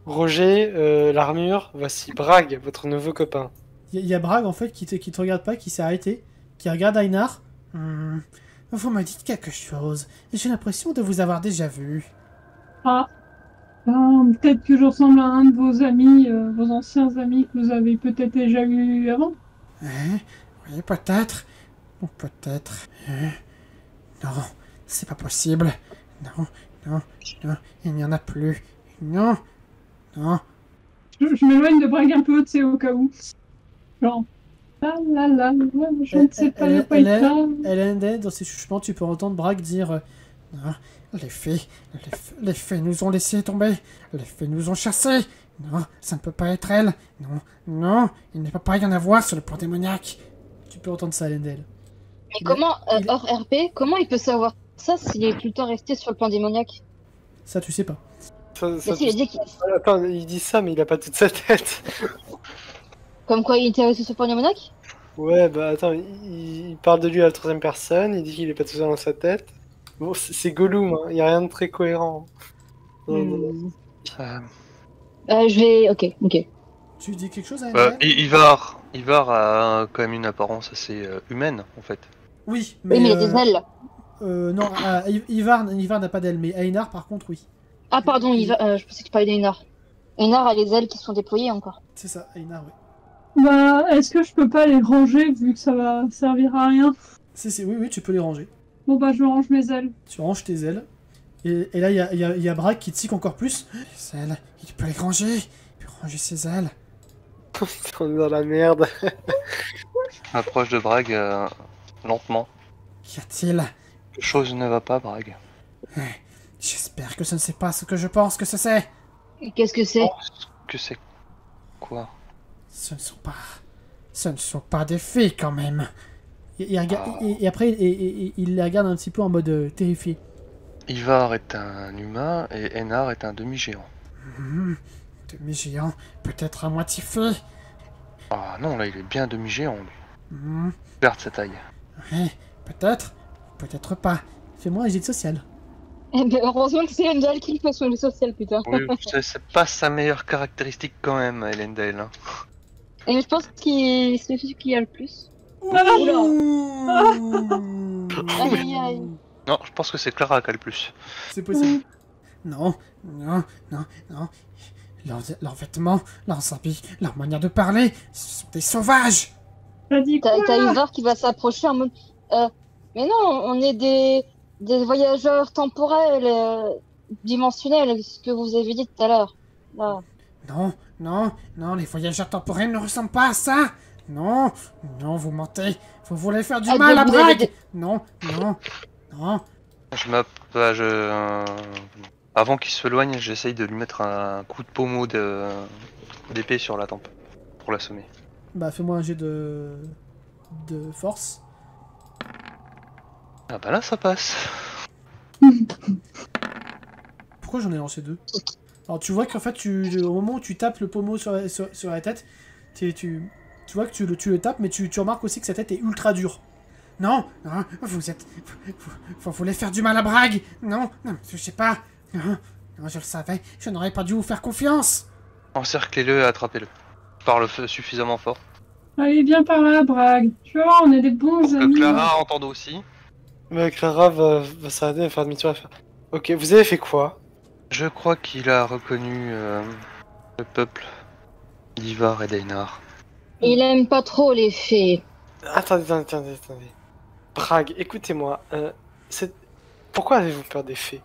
Roger, l'armure, voici Bragg, votre nouveau copain. Il y a Brague en fait qui te regarde pas, qui s'est arrêté, qui regarde Einar. Vous me dites quelque chose. J'ai l'impression de vous avoir déjà vu. Ah. Ben, peut-être que je ressemble à un de vos amis, vos anciens amis que vous avez peut-être déjà eu avant. Hein? Oui, peut-être. Ou peut-être. Non, c'est pas possible. Non, il n'y en a plus. Non. Je m'éloigne de Brague un peu, tu sais, au cas où. Genre, je ne sais pas de quoi il parle. Hélène, dans ses chuchotements, tu peux entendre Brague dire non, les fées nous ont laissé tomber. Les fées nous ont chassés. Non, ça ne peut pas être elle. Non, il ne peut pas y en avoir sur le plan démoniaque. Tu peux entendre ça, Hélène. Mais comment, hors RP, comment il peut savoir ça s'il est tout le temps resté sur le plan démoniaque? Ça, tu sais pas. Ça, Bah si, il a dit qu'il... Attends, il dit ça, mais il a pas toute sa tête. Comme quoi il était resté sur le plan démoniaque? Ouais, bah attends, il parle de lui à la troisième personne, il dit qu'il est pas tout seul dans sa tête. Bon, c'est Gollum, hein, y a rien de très cohérent. Hmm. Euh, Je vais... Ok. Tu dis quelque chose à Hélène? Ivar a quand même une apparence assez humaine, en fait. Oui, Oui, mais il a des ailes. Non, Ivar n'a pas d'aile, mais Einar, par contre, oui. Ah pardon, je pensais que tu parlais d'Einar. Einar a les ailes qui sont déployées encore. C'est ça, Einar, oui. Bah, est-ce que je peux pas les ranger vu que ça va servir à rien? Oui, tu peux les ranger. Bon bah, je range mes ailes. Tu ranges tes ailes. Et là, il y a Braque qui tique encore plus. Les ailes, il peut les ranger. Il peut ranger ses ailes. On est dans la merde. Je m'approche de Brag lentement. Qu'y a-t-il? Quelque chose ne va pas, Brag. J'espère que ce ne c'est pas ce que je pense que c'est. Qu'est-ce que c'est? Que c'est quoi? Ce ne sont pas des filles quand même. Et après, il les regarde un petit peu en mode terrifié. Ivar est un humain et Enar est un demi-géant. Demi-géant, peut-être à moitié fée. Ah non, là il est bien demi-géant lui. Hmm, Regarde sa taille. ouais, peut-être, peut-être pas. Fais-moi un jet de social. Eh ben, heureusement que c'est Elendel qui fait sur le social, putain. Oui, c'est pas sa meilleure caractéristique quand même, Elendel. Hein. Et je pense qu'il c'est celui qui a le plus. Aïe, aïe. Non, je pense que c'est Clara qui a le plus. C'est possible. Non, non, non, non. Leurs vêtements, leurs habits, leur manière de parler, ce sont des sauvages. T'as dit quoi? T'as Ivar qui va s'approcher en mode. Mais non, on est des voyageurs temporels, dimensionnels, ce que vous avez dit tout à l'heure. Là. Non, non, non, les voyageurs temporels ne ressemblent pas à ça. Non, non, vous mentez. Vous voulez faire du Ah, mal à donc vous avez Bragg. Non, non, non. Avant qu'il se éloigne, j'essaye de lui mettre un coup de pommeau d'épée sur la tempe pour l'assommer. Bah, fais-moi un jet de force. Ah bah là, ça passe. Pourquoi j'en ai lancé 2? Alors, tu vois qu'en fait, au moment où tu tapes le pommeau sur la tête, tu vois que tu le tapes, mais tu remarques aussi que sa tête est ultra dure. Non, non, vous voulez faire du mal à Bragg. Non, non, je sais pas. Non, non, je le savais, je n'aurais pas dû vous faire confiance. Encerclez-le et attrapez-le. Parle suffisamment fort. Allez, viens par là, Bragg. Tu vois, on est des bons Pour que amis. Clara entende aussi. Mais Clara va s'arrêter, va faire demi-tour et faire. Ok, vous avez fait quoi? Je crois qu'il a reconnu le peuple d'Ivar et d'Einar. Il aime pas trop les fées. Attendez. Bragg, écoutez-moi. Pourquoi avez-vous peur des fées?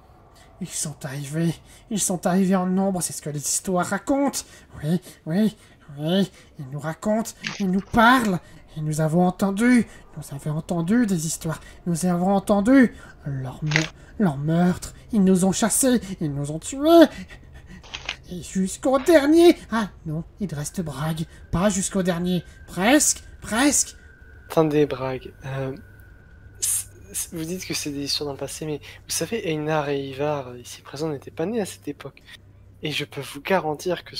Ils sont arrivés en nombre, c'est ce que les histoires racontent. Oui, ils nous racontent, ils nous parlent, et nous avons entendu des histoires, nous avons entendu leur meurtre, ils nous ont chassés, ils nous ont tués. Et jusqu'au dernier. Ah non, il reste Bragg, pas jusqu'au dernier, presque. Attendez, Bragg. Vous dites que c'est des histoires dans le passé, mais vous savez, Einar et Ivar, ici présents, n'étaient pas nés à cette époque. Et je peux vous garantir que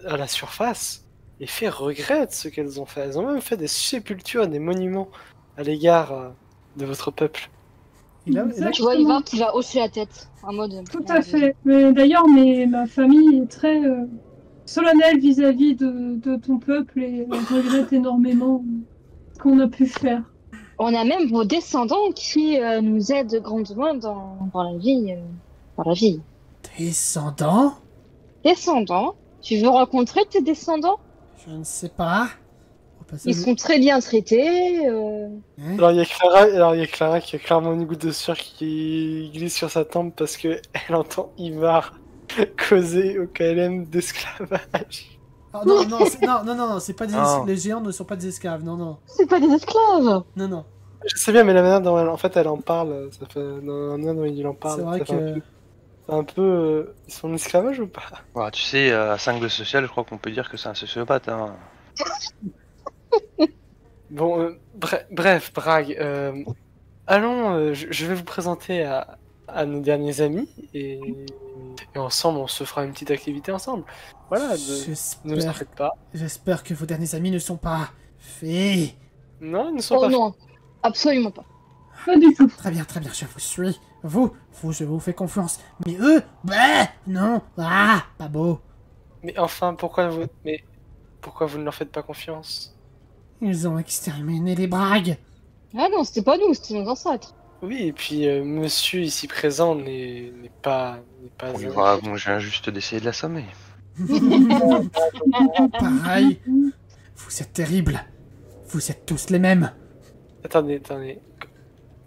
à la surface, les fées regrettent ce qu'elles ont fait. Elles ont même fait des sépultures, des monuments à l'égard de votre peuple. Et là, Exactement. Tu vois Ivar qui va hocher la tête. En mode. Tout à fait. Mais d'ailleurs, ma famille est très solennelle vis-à-vis de ton peuple et on regrette énormément ce qu'on a pu faire. On a même vos descendants qui nous aident grandement dans la vie. Dans la vie. descendants? Descendants? Tu veux rencontrer tes descendants? Je ne sais pas. Au passage, Ils sont très bien traités. hein? Alors il y a Clara qui a clairement une goutte de sueur qui glisse sur sa tempe parce que elle entend Ivar causer au KLM d'esclavage. Ah, non, c'est pas des Non. les géants ne sont pas des esclaves, non. C'est pas des esclaves! Non. Je sais bien, mais la manière dont elle en parle, ça fait dans la manière dont il en parle. C'est vrai ça fait que c'est un peu ils sont en esclavage ou pas? Voilà, tu sais, à 5 de social, je crois qu'on peut dire que c'est un sociopathe. Hein. Bon, bref, Bragg, allons, je vais vous présenter à nos derniers amis et ensemble on se fera une petite activité ensemble. Voilà, ne vous en j'espère faites pas. j'espère que vos derniers amis ne sont pas fées. Non, ils ne sont Oh pas. non, absolument pas. Pas du tout. Très bien, je vous suis. Vous, je vous fais confiance. Mais eux, bah, non. Ah, pas beau. Mais enfin, pourquoi vous ne leur faites pas confiance? Ils ont exterminé les Bragg. Ah non, c'était pas nous, c'était nos ancêtres. Oui, et puis monsieur ici présent n'est pas Oui, un- voilà, bon, je viens juste d'essayer de l'assommer. Pareil. Vous êtes terribles. Vous êtes tous les mêmes. Attendez.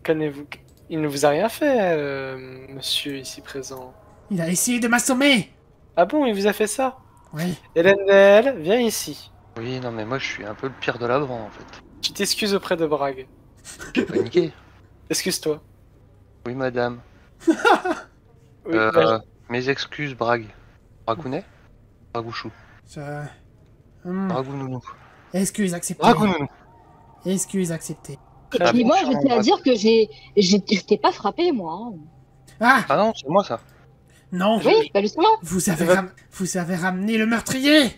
Calmez-vous. Il ne vous a rien fait, monsieur ici présent. Il a essayé de m'assommer. Ah bon, il vous a fait ça? Oui. Elendel, viens ici. Oui, non, mais moi je suis un peu le pire de la bande en fait. Tu t'excuses auprès de Bragg. J'ai paniqué. Excuse-toi. Oui, madame. Oui, bah, Mes excuses, Brag. Bragounet Bragouchou. Ça... Bragounounou. Excuse acceptée. Bragounounou. Excuse acceptée. Et Ah puis bon, moi, sûrement, je tiens à ouais. dire que je t'ai pas frappé, moi. Hein. Ah Ah non, c'est moi ça. non, Oui, bah justement. vous avez, C'est vous avez ramené le meurtrier,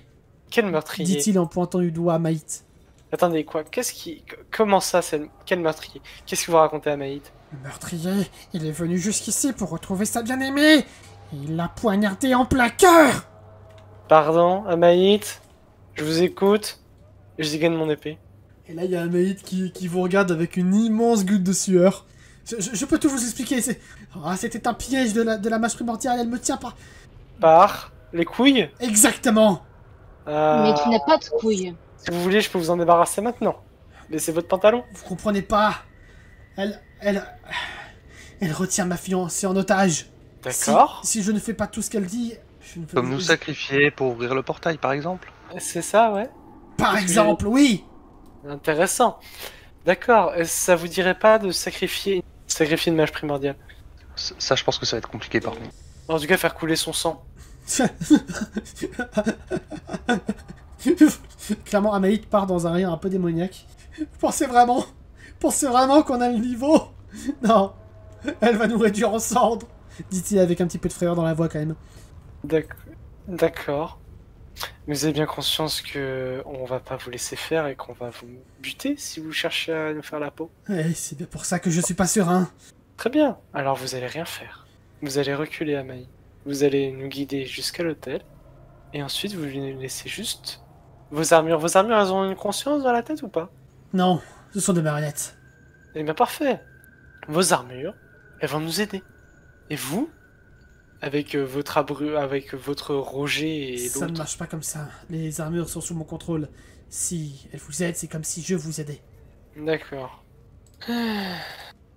quel meurtrier? dit-il en pointant du doigt à Maït. Attendez, quoi? Comment ça, c'est... Quel meurtrier? Qu'est-ce que vous racontez à Maït? Le meurtrier, il est venu jusqu'ici pour retrouver sa bien-aimée. Il l'a poignardée en plein cœur. Pardon, Amaït? Je vous écoute. Je dégaine mon épée. Et là, il y a un Maït qui vous regarde avec une immense goutte de sueur. Je peux tout vous expliquer. C'était un piège de la mâche primordiale. Elle me tient pas. Par les couilles? Exactement. Mais tu n'as pas de couilles. Si vous voulez, je peux vous en débarrasser maintenant. Laissez votre pantalon. Vous comprenez pas. Elle retient ma fiancée en otage. D'accord. Si je ne fais pas tout ce qu'elle dit, je ne peux Comme nous sacrifier pour ouvrir le portail, par exemple. C'est ça, ouais. Par exemple, oui. Intéressant. D'accord. Ça vous dirait pas de sacrifier une mage primordiale? Ça, je pense que ça va être compliqué par contre. En tout cas, faire couler son sang. Clairement, Amaït part dans un rire un peu démoniaque. Pensez vraiment qu'on a le niveau? Non, elle va nous réduire en cendres, dit-il avec un petit peu de frayeur dans la voix quand même. D'accord. Mais vous avez bien conscience que on va pas vous laisser faire et qu'on va vous buter si vous cherchez à nous faire la peau? Eh, c'est bien pour ça que je suis pas serein. Très bien. Alors vous allez rien faire. Vous allez reculer à Maï. Vous allez nous guider jusqu'à l'hôtel. Et ensuite vous lui laissez juste vos armures. Vos armures, elles ont une conscience dans la tête ou pas? Non, ce sont des marionnettes. Eh bien parfait. Vos armures, elles vont nous aider. Et vous, avec votre Roger et Ça ne l'autre. marche pas comme ça. Les armures sont sous mon contrôle. Si elles vous aident, c'est comme si je vous aidais. D'accord.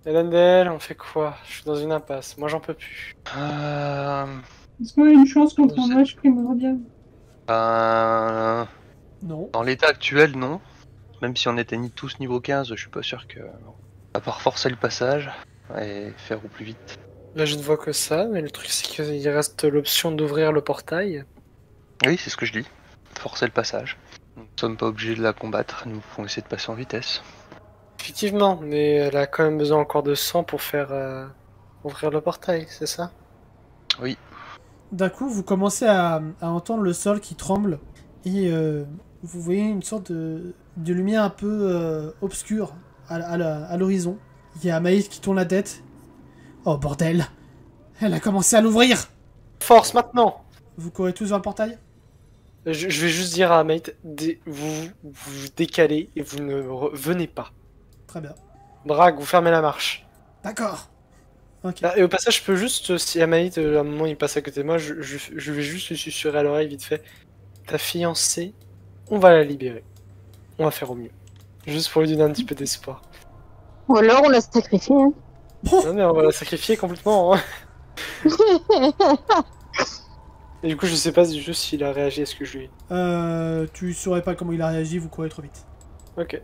Elendel, on fait quoi? Je suis dans une impasse. Moi, j'en peux plus. Est-ce qu'on a une chance contre un match primordial? Non. Dans l'état actuel, non. Même si on était tous niveau 15, je suis pas sûr que... À part forcer le passage et faire au plus vite. Là, je ne vois que ça, mais le truc, c'est qu'il reste l'option d'ouvrir le portail. Oui, c'est ce que je dis. Forcer le passage. Nous ne sommes pas obligés de la combattre, nous pouvons essayer de passer en vitesse. Effectivement, mais elle a quand même besoin encore de sang pour faire ouvrir le portail, c'est ça? Oui. D'un coup, vous commencez à entendre le sol qui tremble. Et vous voyez une sorte de lumière un peu obscure à l'horizon. Il y a Maïs qui tourne la tête. Oh bordel! Elle a commencé à l'ouvrir! Force maintenant! Vous courez tous vers le portail? Je vais juste dire à Mate, vous décalez et vous ne venez pas. Très bien. Brag, vous fermez la marche. D'accord. Ok. Ah, et au passage, je peux juste, si Amaït, à un moment il passe à côté de moi, je vais juste lui susurrer à l'oreille vite fait. Ta fiancée, on va la libérer. On va faire au mieux. Juste pour lui donner un petit peu d'espoir. Ou alors on l'a sacrifié. Hein. Non mais on va la sacrifier complètement. Hein. Et du coup, je sais pas juste s'il a réagi à ce que je lui ai dit. Tu saurais pas comment il a réagi, vous courez trop vite. Ok.